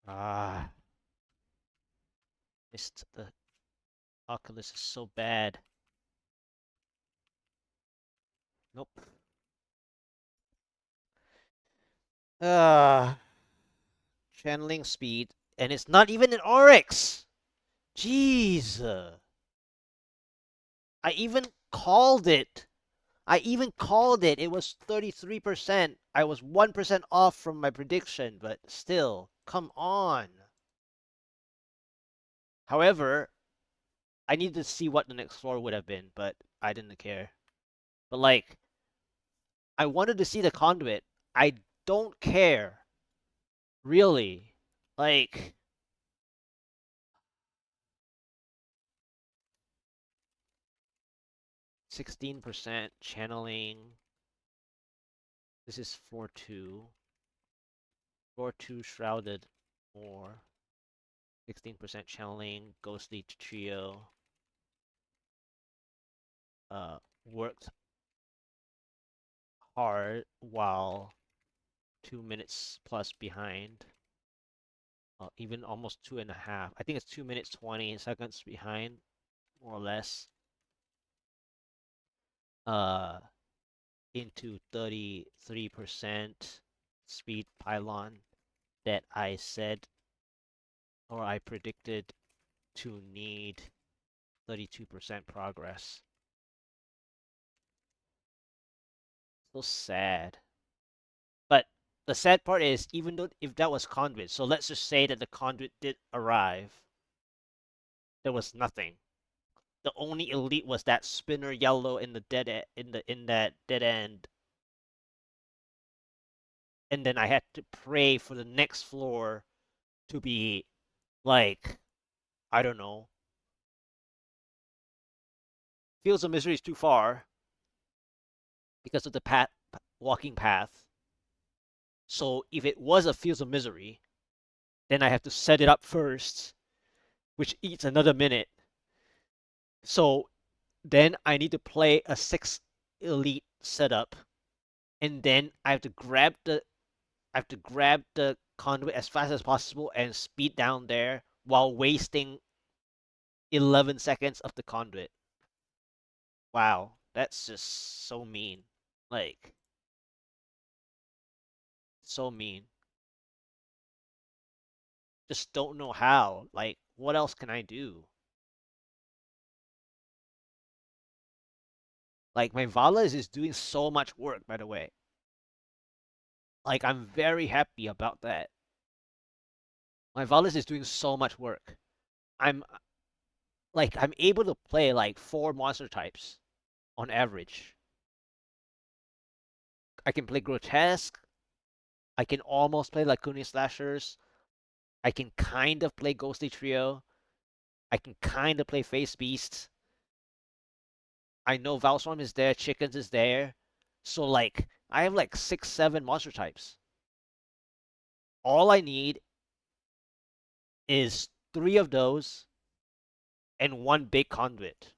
Ah, the Oculus is so bad. Nope. Ah, channeling speed, and it's not even an RX. Jeez. I even called it. I even called it. It was 33%. I was 1% off from my prediction, but still, come on. However, I needed to see what the next floor would have been, but I didn't care. But like, I wanted to see the conduit. I don't care, really. Like, 16% channeling. This is floor 2. Floor 2 shrouded more. 16% channeling. Ghostly trio. Worked hard while 2 minutes plus behind. Even almost 2.5. I think it's 2 minutes 20 seconds behind, more or less. Uh, into 33% speed pylon that I said or I predicted to need 32% progress. So sad. But the sad part is, even though if that was conduit, so let's just say that the conduit did arrive, there was nothing. The only elite was that spinner yellow in the in that dead end, and then I had to pray for the next floor to be like, I don't know. Fields of Misery is too far because of the walking path. So if it was a Fields of Misery, then I have to set it up first, which eats another minute. So then I need to play a 6 elite setup, and then I have to grab the conduit as fast as possible and speed down there while wasting 11 seconds of the conduit. Wow, that's just so mean. Like, so mean. Just don't know how. Like, what else can I do? Like, my Valla is doing so much work, by the way. Like, I'm very happy about that. My Valla is doing so much work. I'm I'm able to play like 4 monster types on average. I can play Grotesque. I can almost play Lacuni Slashers. I can kind of play Ghostly Trio. I can kind of play Face Beast. I know Valswarm is there, Chickens is there. So like I have like 6, 7 monster types. All I need is 3 of those and 1 big conduit.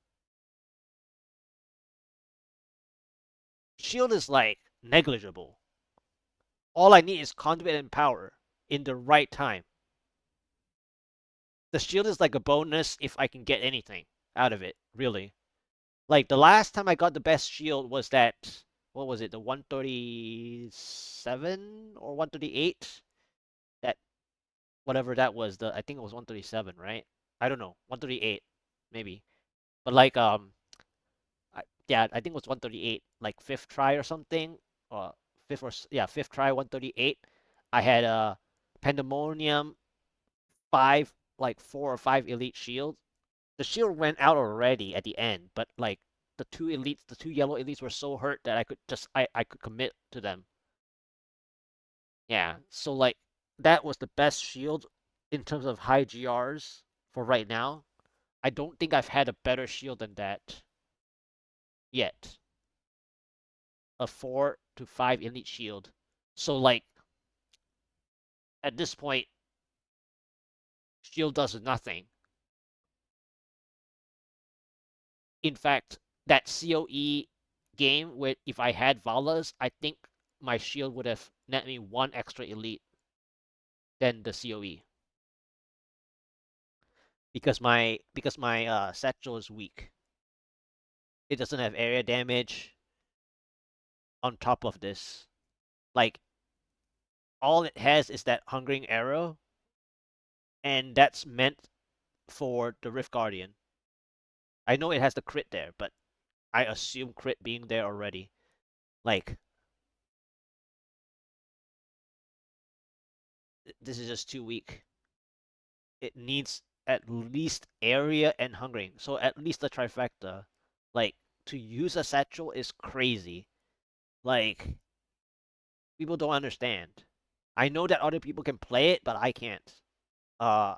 Shield is like negligible. All I need is conduit and power in the right time. The shield is like a bonus if I can get anything out of it, really. Like the last time I got the best shield was that, what was it, the 137 or 138? That whatever that was, the I think it was 137, right? I don't know, 138 maybe. But like yeah, I think it was 138, like fifth try or something, or fifth try 138. I had a Pandemonium 5, like 4 or 5 elite shield. The shield went out already at the end, but like the two yellow elites were so hurt that I could commit to them. Yeah, so like that was the best shield in terms of high GRs for right now. I don't think I've had a better shield than that yet. A 4 to 5 elite shield. So like at this point, shield does nothing. In fact, that COE game with if I had Valas, I think my shield would have net me 1 extra elite than the COE. because my satchel is weak. It doesn't have area damage on top of this. Like all it has is that hungering arrow, and that's meant for the Rift Guardian. I know it has the crit there, but I assume crit being there already. Like this is just too weak. It needs at least area and hungering. So at least the trifecta. Like to use a satchel is crazy. Like people don't understand. I know that other people can play it, but I can't.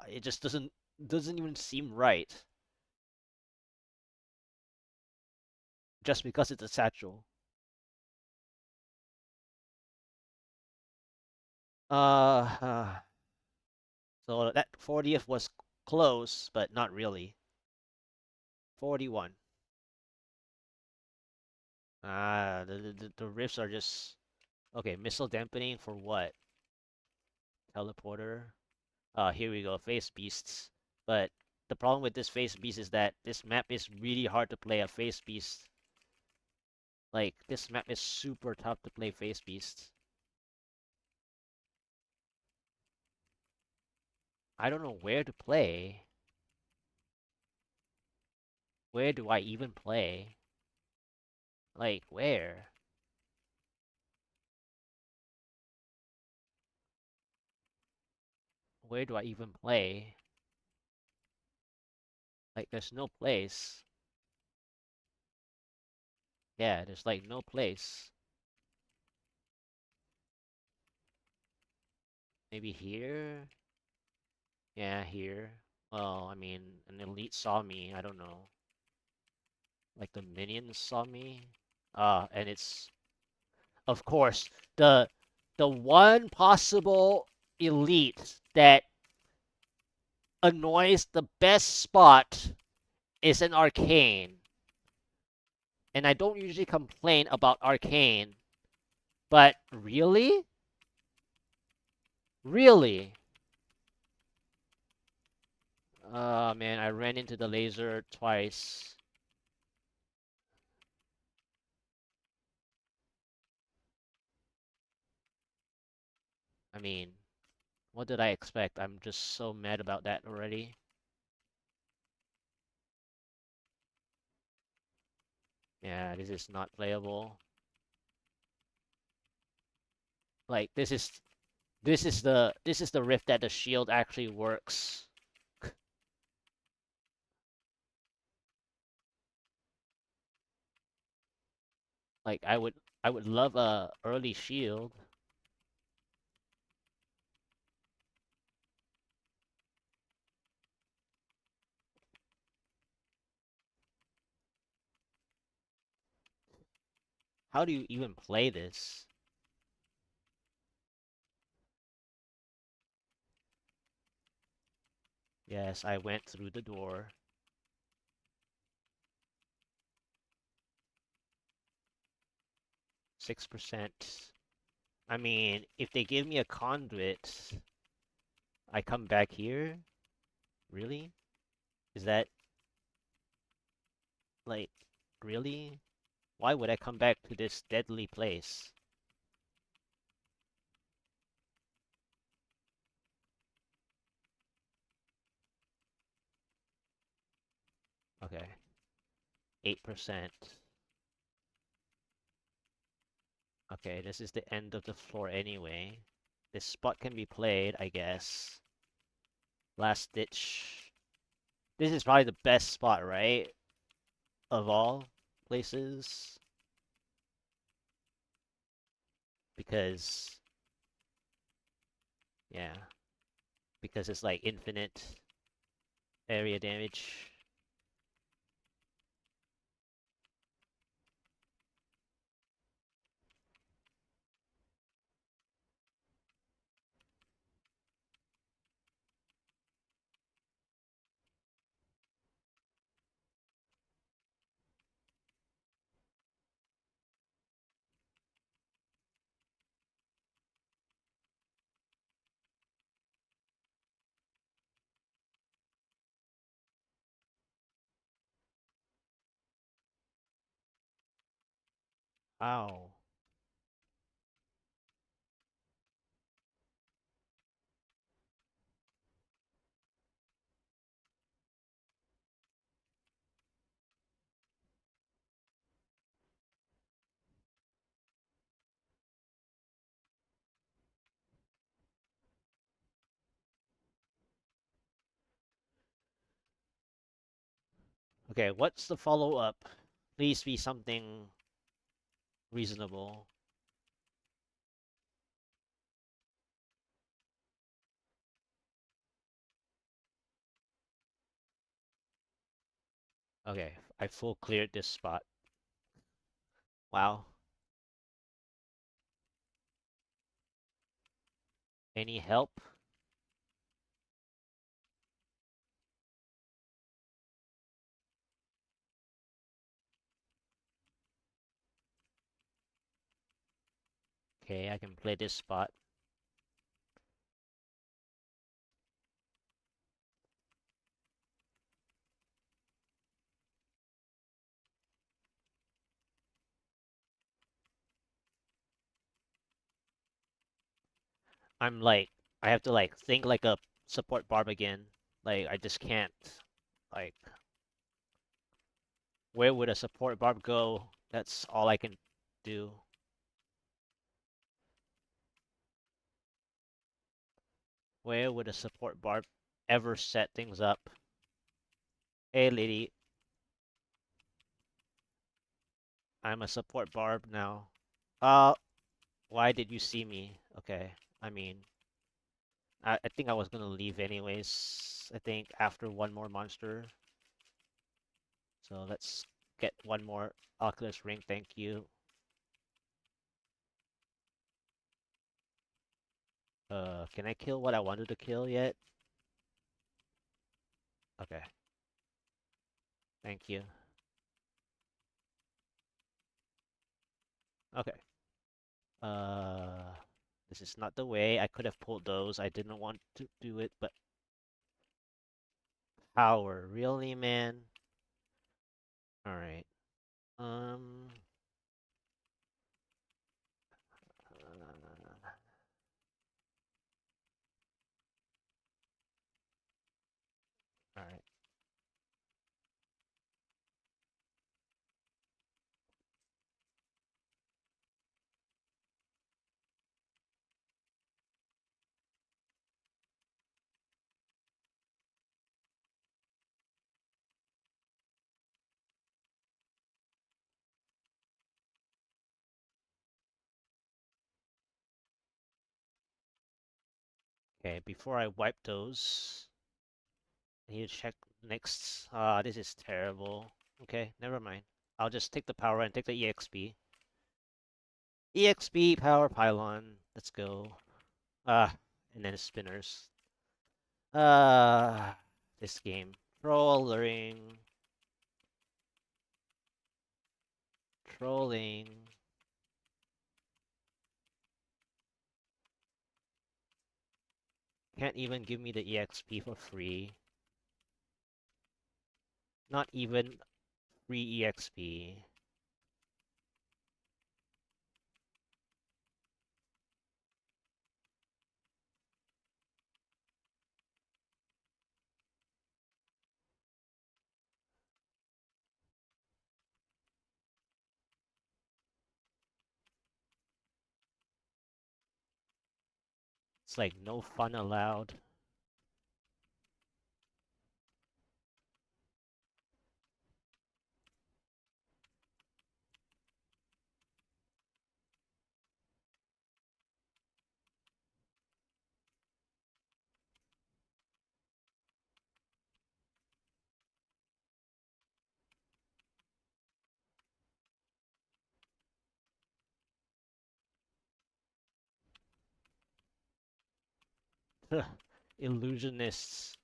It just doesn't even seem right just because it's a satchel. Uh, so that 40th was close, but not really. 41. The rifts are just okay. Missile dampening for what? Teleporter. Here we go. Face beasts. But the problem with this face beast is that this map is really hard to play a face beast. Like this map is super tough to play face beasts. I don't know where to play. Where do I even play? Like where? Where do I even play? Like there's no place. Yeah, there's like no place. Maybe here? Yeah, here. Well, I mean, an elite saw me. I don't know. Like the minions saw me. And it's of course the one possible elite that annoys the best spot is an arcane. And I don't usually complain about arcane, but really? Really? Man, I ran into the laser twice. I mean, what did I expect? I'm just so mad about that already. Yeah, this is not playable. Like this is the rift that the shield actually works. Like I would love a early shield. How do you even play this? Yes, I went through the door. 6%. I mean, if they give me a conduit, I come back here? Really? Is that like really? Why would I come back to this deadly place? Okay. 8%. Okay, this is the end of the floor anyway. This spot can be played, I guess. Last ditch. This is probably the best spot, right? Of all places. Because, yeah. Because it's like infinite area damage. Ow. Okay, what's the follow-up? Please be something reasonable. Okay, I full cleared this spot. Wow. Any help? Okay, I can play this spot. I'm like, I have to like think like a support barb again. Like, I just can't. Like, where would a support barb go? That's all I can do. Where would a support barb ever set things up? Hey, lady, I'm a support barb now. Uh, why did you see me? Okay, I mean, I think I was gonna leave anyways. I think after one more monster. So let's get one more Oculus Ring, thank you. Can I kill what I wanted to kill yet? Okay, thank you. Okay. Uh, this is not the way. I could have pulled those. I didn't want to do it, but power, really, man? All right. Um. All right. Okay. Before I wipe those, I need to check next. This is terrible. Okay, never mind. I'll just take the power and take the EXP. EXP power pylon. Let's go. And then spinners. Uh, this game. Trolling. Trolling. Can't even give me the EXP for free. Not even free EXP. It's like no fun allowed. Illusionists.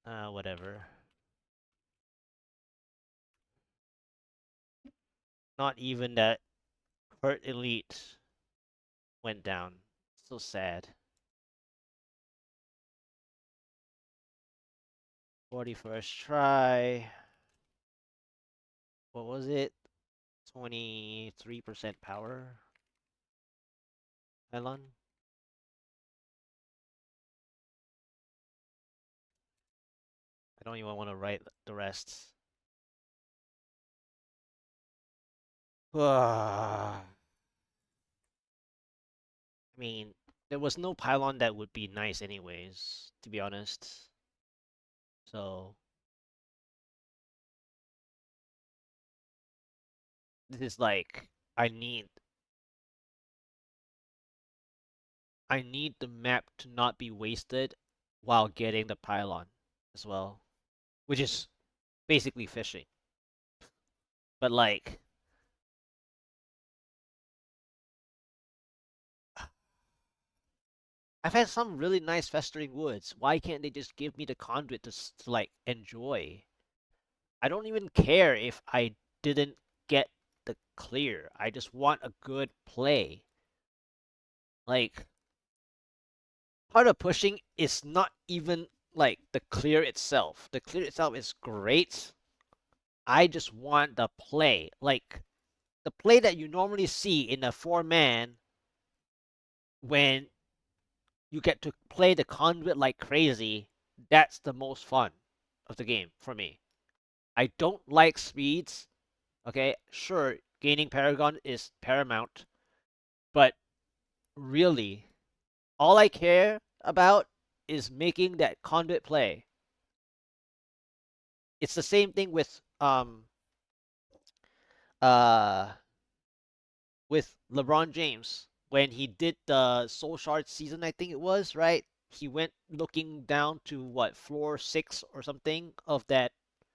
Whatever. Not even that hurt elite went down. So sad. 41st try. what was it? 23% power, Elon? I don't even want to write the rest. I mean, there was no pylon that would be nice anyways, to be honest. So this is like I need the map to not be wasted while getting the pylon as well, which is basically fishing. But like I've had some really nice festering woods. Why can't they just give me the conduit to like enjoy? I don't even care if I didn't get the clear. I just want a good play. Like part of pushing is not even like the clear itself. The clear itself is great. I just want the play. Like the play that you normally see in a four-man when you get to play the conduit like crazy, that's the most fun of the game for me. I don't like speeds. Okay, sure, gaining Paragon is paramount, but really, all I care about is making that conduit play. It's the same thing uh with LeBron James when he did the Soul Shard season, I think it was, right? He went looking down to what, floor 6 or something of that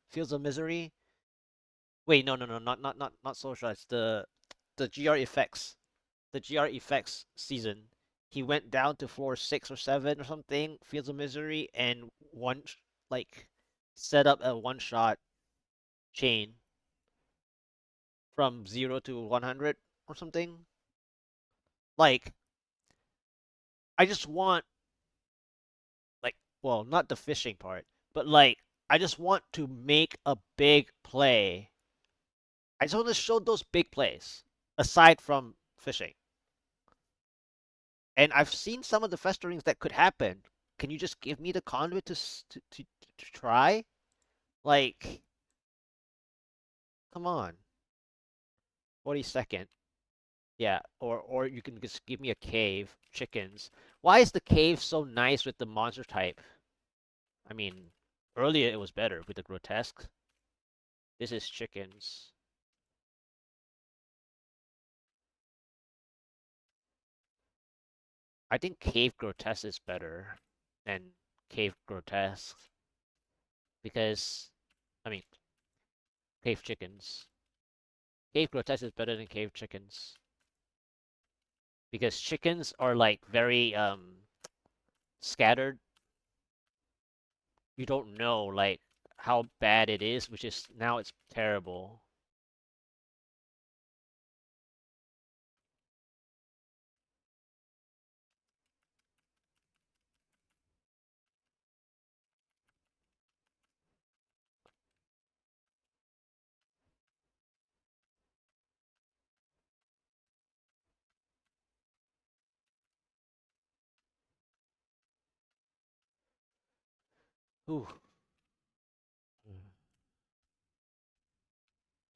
Fields of Misery. Wait, no, no, no, not Soul Shards, the GR effects. The GR effects season. He went down to floor 6 or 7 or something, Fields of Misery, and like set up a one-shot chain from 0 to 100 or something. Like I just want like well, not the fishing part, but like I just want to make a big play. I just want to show those big plays aside from fishing. And I've seen some of the festerings that could happen. Can you just give me the conduit to try? Like, come on. 42nd. Yeah, or you can just give me a cave, chickens. Why is the cave so nice with the monster type? I mean, earlier it was better with the grotesque. This is chickens. I think cave grotesque is better than cave grotesque because, I mean, cave chickens. Cave grotesque is better than cave chickens because chickens are like very scattered. You don't know like how bad it is, which is now it's terrible. Ooh.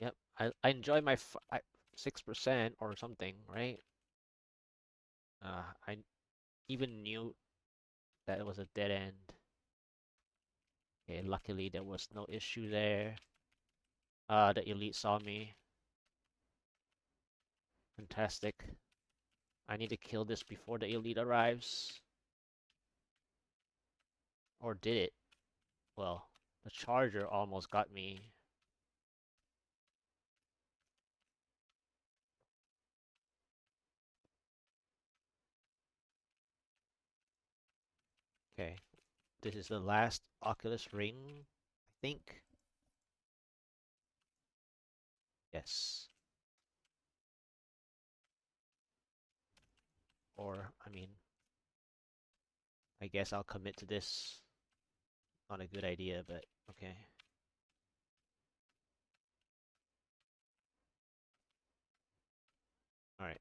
Yep. I enjoy my 6% or something, right? I even knew that it was a dead end. Okay, luckily there was no issue there. The elite saw me. Fantastic. I need to kill this before the elite arrives. Or did it? Well, the charger almost got me. Okay, this is the last Oculus ring, I think. Yes. Or, I mean, I guess I'll commit to this. Not a good idea, but okay. Alright.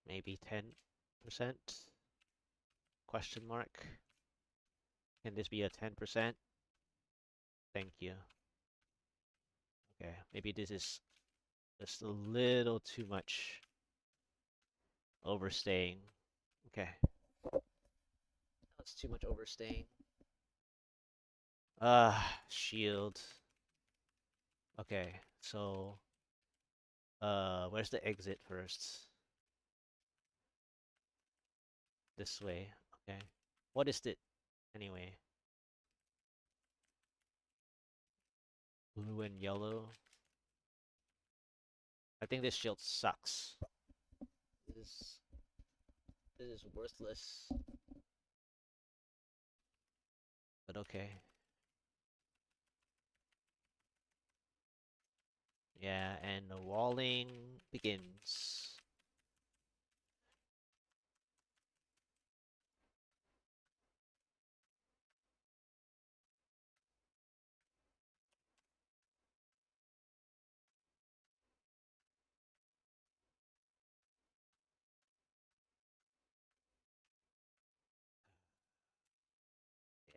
Maybe 10%? Question mark. Can this be a 10%? Thank you. Okay, maybe this is just a little too much overstaying. Okay. That's too much overstaying. Shield. Okay, so where's the exit first? This way. Okay. What is it anyway? Blue and yellow. I think this shield sucks. This this is worthless. But okay. Yeah, and the walling begins.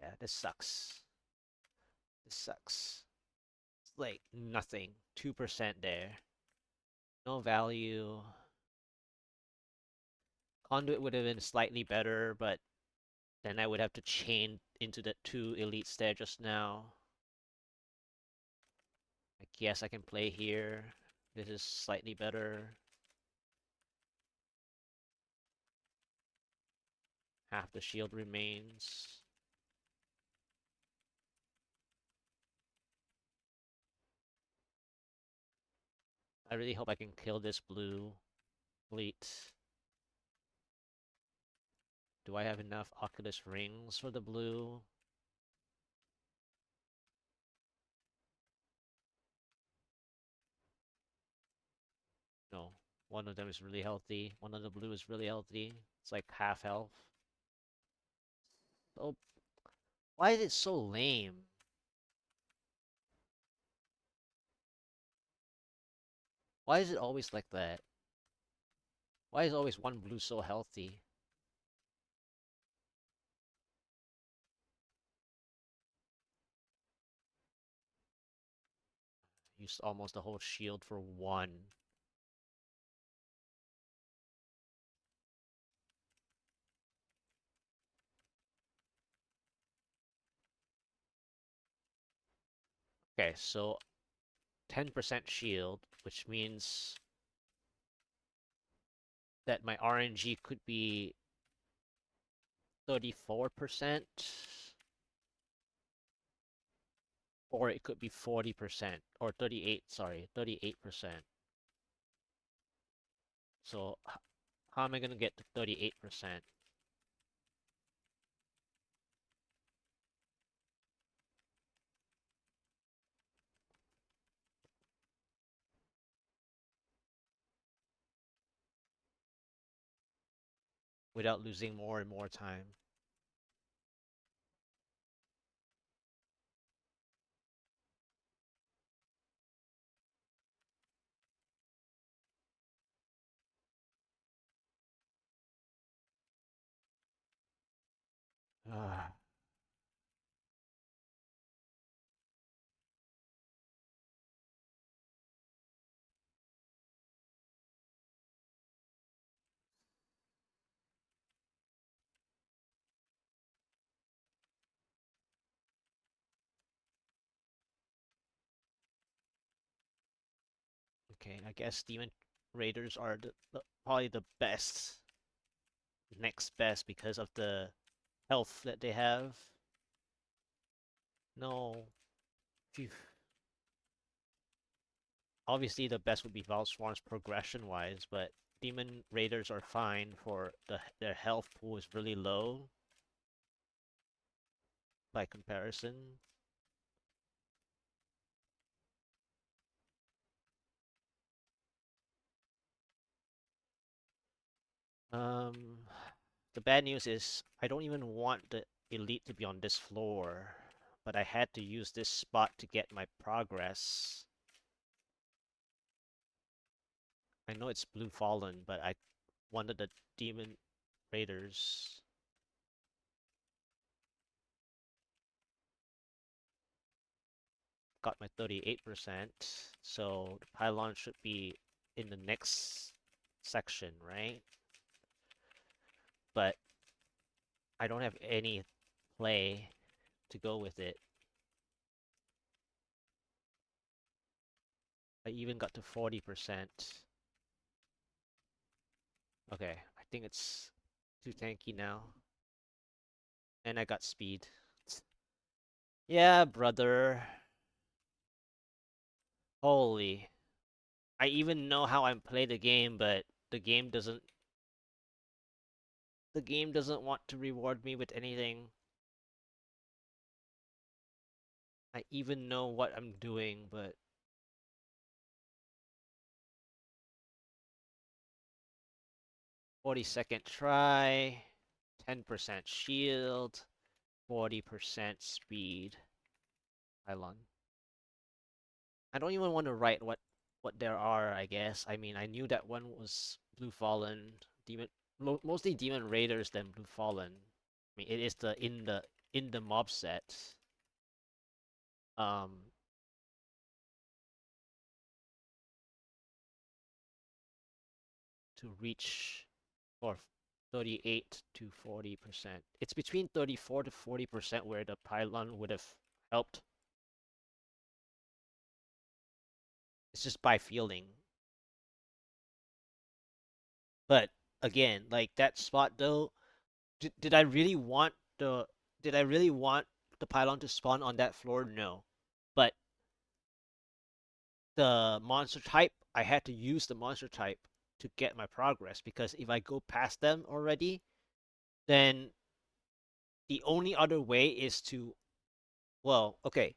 Yeah, this sucks. This sucks. It's like nothing. 2% there. No value. Conduit would have been slightly better, but then I would have to chain into the 2 elites there just now. I guess I can play here. This is slightly better. Half the shield remains. I really hope I can kill this blue fleet. Do I have enough Oculus rings for the blue? No. One of them is really healthy. One of the blue is really healthy. It's like half health. Oh, why is it so lame? Why is it always like that? Why is always one blue so healthy? Used almost the whole shield for one. Okay, so 10% shield, which means that my RNG could be 34%, or it could be 40%, or 38, sorry, 38%. So how am I gonna get to 38%? Without losing more and more time? Ah. Okay, I guess Demon Raiders are probably the best, next best because of the health that they have. No. Phew. Obviously, the best would be Valswarm's progression-wise, but Demon Raiders are fine for their health pool is really low by comparison. Um, the bad news is I don't even want the elite to be on this floor, but I had to use this spot to get my progress. I know it's Blue Fallen, but I wanted the Demon Raiders. Got my 38%, so the pylon should be in the next section, right? But I don't have any play to go with it. I even got to 40%. Okay, I think it's too tanky now. And I got speed. Yeah, brother. Holy. I even know how I play the game, but the game doesn't the game doesn't want to reward me with anything. I even know what I'm doing, but 42nd try, 10% shield, 40% speed. Pylon. I don't even want to write what there are, I guess. I mean, I knew that one was Blue Fallen, Demon mostly Demon Raiders than Blue Fallen. I mean, it is in the mob set. Um to reach or 38 to 40%. It's between 34 to 40% where the pylon would have helped. It's just by feeling. But again, like that spot though, did I really want the did I really want the pylon to spawn on that floor? No. But the monster type, I had to use the monster type to get my progress because if I go past them already, then the only other way is to, well, okay.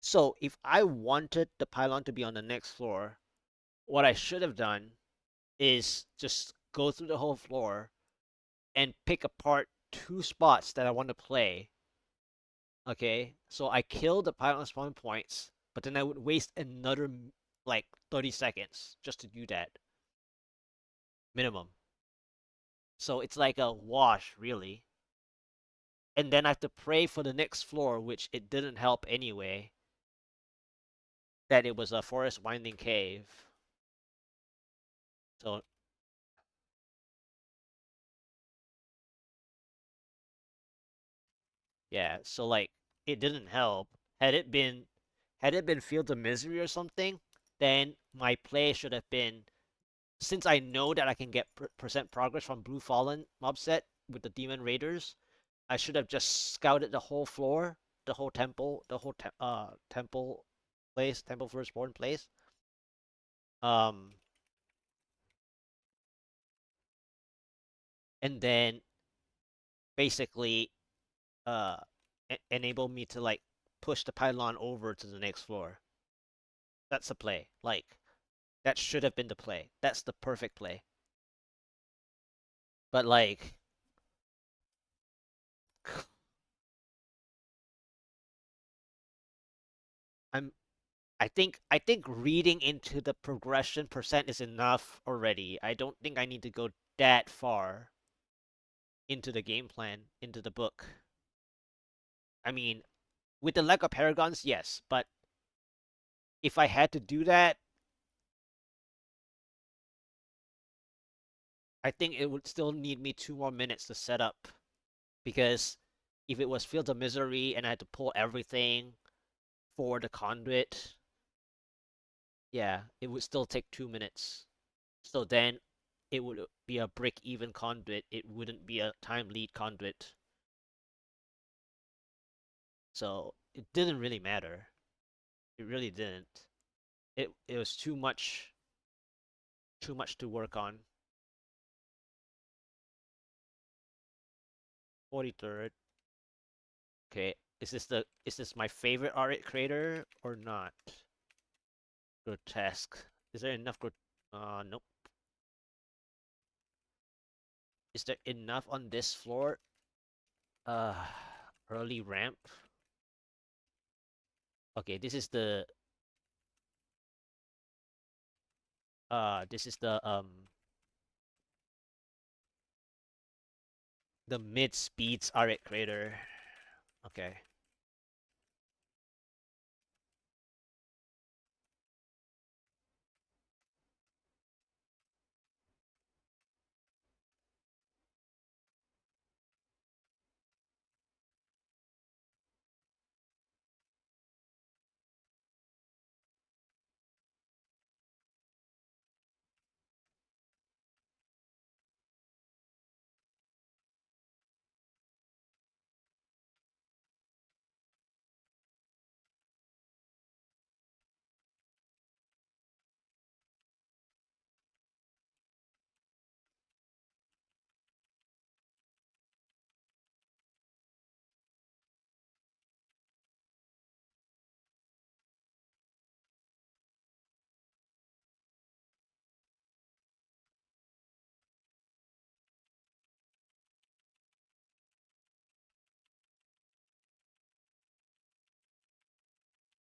So if I wanted the pylon to be on the next floor, what I should have done is just go through the whole floor and pick apart two spots that I want to play. Okay, so I kill the pylon spawn points, but then I would waste another like 30 seconds just to do that minimum. So it's like a wash, really. And then I have to pray for the next floor, which it didn't help anyway, that it was a forest winding cave. So yeah, so like it didn't help. Had it been Field of Misery or something, then my play should have been, since I know that I can get percent progress from Blue Fallen mob set with the Demon Raiders, I should have just scouted the whole floor, the whole temple, temple place, temple firstborn place. Um, and then basically uh enable me to like push the pylon over to the next floor. That's the play. Like that should have been the play. That's the perfect play. But like I'm I think reading into the progression percent is enough already. I don't think I need to go that far into the game plan, into the book. I mean, with the Lego Paragons, yes, but if I had to do that, I think it would still need me 2 more minutes to set up. Because if it was Field of Misery and I had to pull everything for the conduit, yeah, it would still take 2 minutes. So then it would be a break even conduit. It wouldn't be a time lead conduit. So it didn't really matter. It really didn't. It was too much to work on. 43rd. Okay. Is this my favorite R8 creator or not? Grotesque. Is there enough nope. Is there enough on this floor? Uh early ramp. Okay, this is the This is the mid speeds Arik crater. Okay.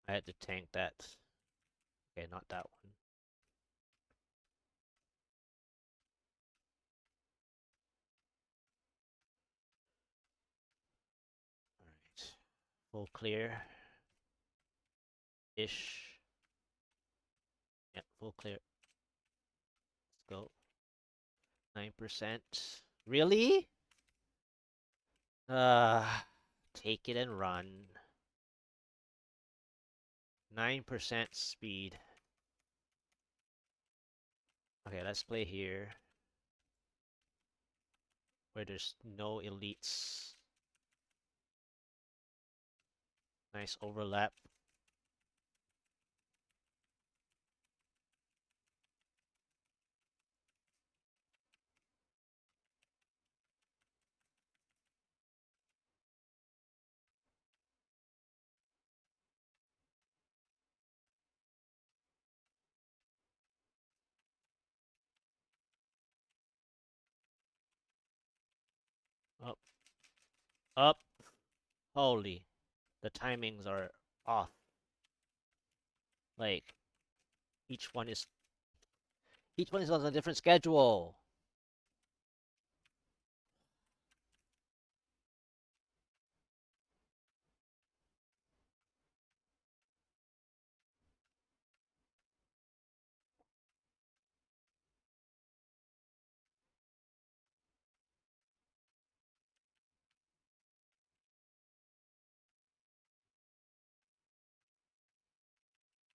I had to tank that. Okay, not that one. Alright. Full clear. Ish. Yeah, full clear. Let's go. 9%. Really? Uh, take it and run. 9% speed. Okay, let's play here. Where there's no elites. Nice overlap. Up. Up. Holy. The timings are off. Like, each one is on a different schedule.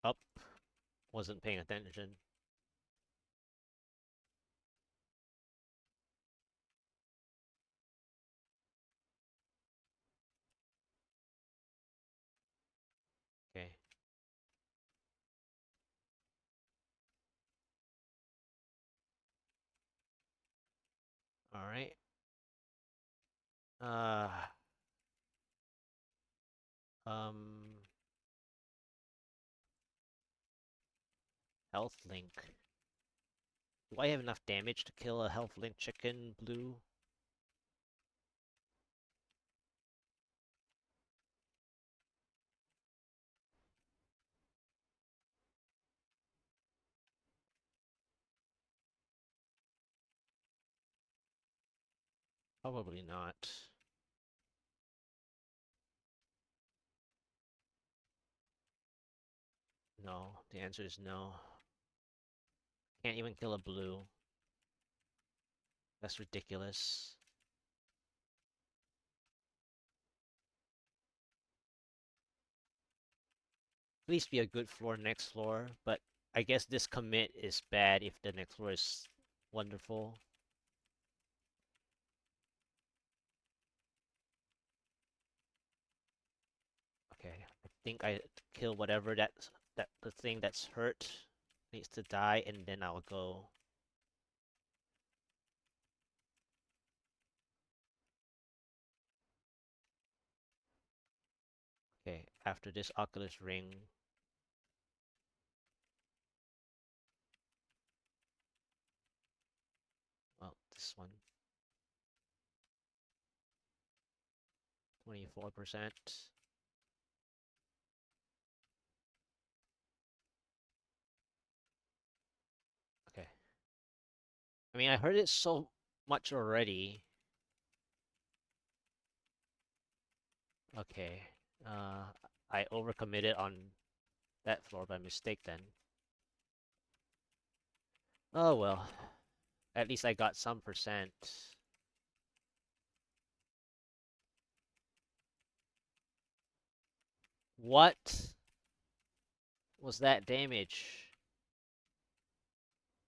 Up. Wasn't paying attention. Okay. Alright. Uh um Health link. Do I have enough damage to kill a health link chicken blue? Probably not. No, the answer is no. Can't even kill a blue. That's ridiculous. Please be a good floor next floor, but I guess this commit is bad if the next floor is wonderful. Okay, I think I kill whatever that the thing that's hurt needs to die, and then I'll go. Okay, after this Oculus Ring. Well, this one. 24%. I mean, I heard it so much already. Okay. Uh, I overcommitted on that floor by mistake then. Oh well. At least I got some percent. What was that damage?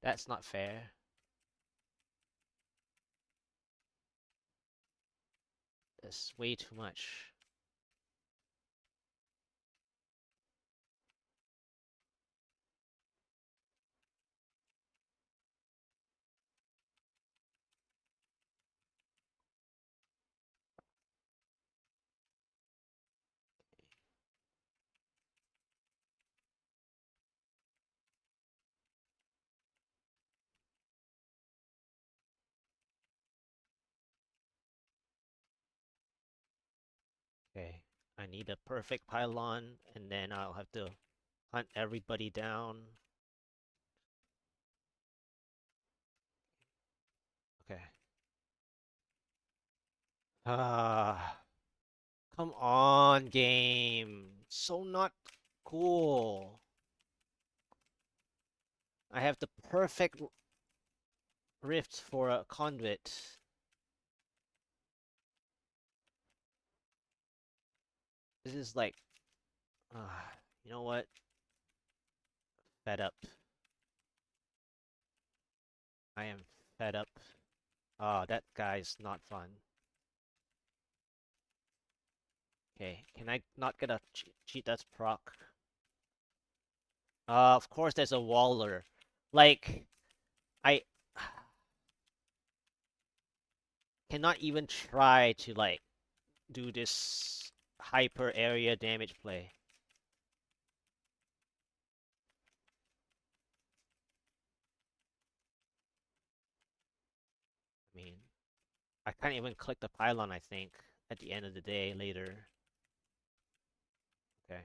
That's not fair. That's way too much. Okay. I need a perfect pylon, and then I'll have to hunt everybody down. Okay. Ah, come on, game. So not cool. I have the perfect rift for a conduit. This is like, you know what? Fed up. I am fed up. Ah, that guy's not fun. Okay, can I not get a cheat that's proc? Of course there's a Waller. Like, I cannot even try to, like, do this hyper area damage play. I mean, I can't even click the pylon, I think, at the end of the day later. Okay.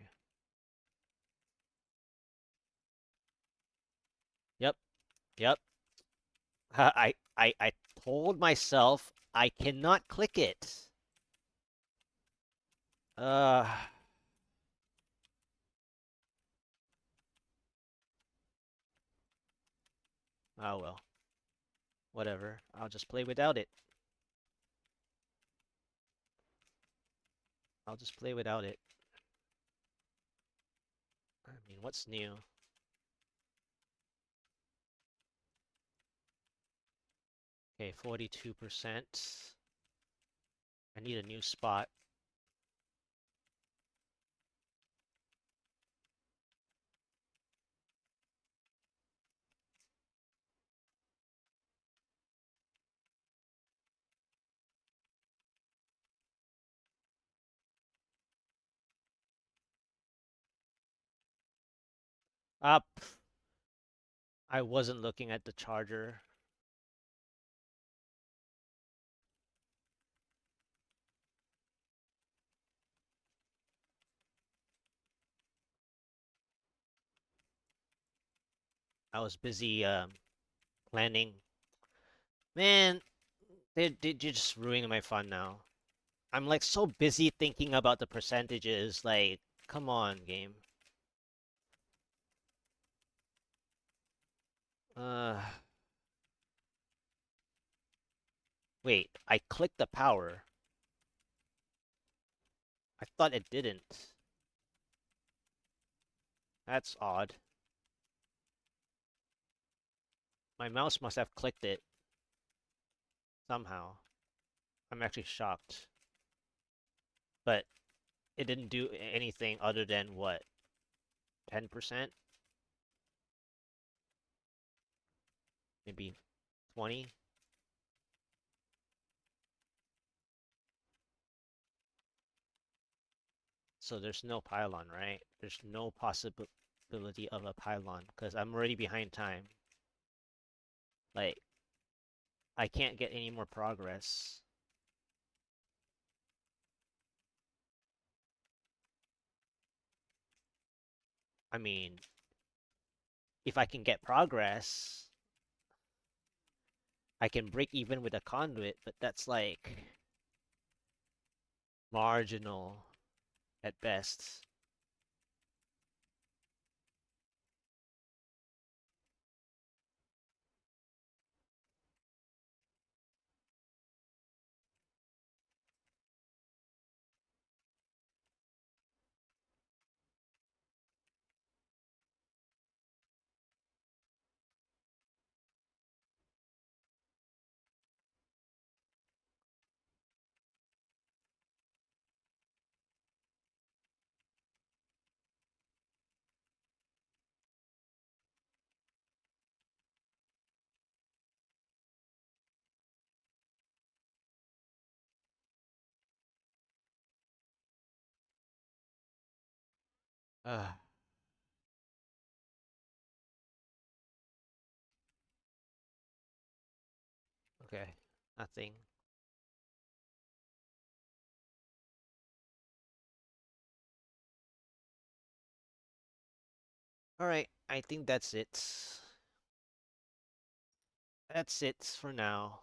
Yep, yep. I told myself I cannot click it. Uh, oh well. Whatever. I'll just play without it. I'll just play without it. I mean, what's new? Okay, 42%. I need a new spot. Up. I wasn't looking at the charger. I was busy planning. Man, they're just ruining my fun now. I'm like so busy thinking about the percentages. Like, come on, game. Uh, wait. I clicked the power. I thought it didn't. That's odd. My mouse must have clicked it somehow. I'm actually shocked. But it didn't do anything other than what? 10%? Maybe 20? So there's no pylon, right? There's no possibility of a pylon because I'm already behind time. Like, I can't get any more progress. I mean, if I can get progress, I can break even with a conduit, but that's like marginal at best. Uh, okay, nothing. All right, I think that's it. That's it for now.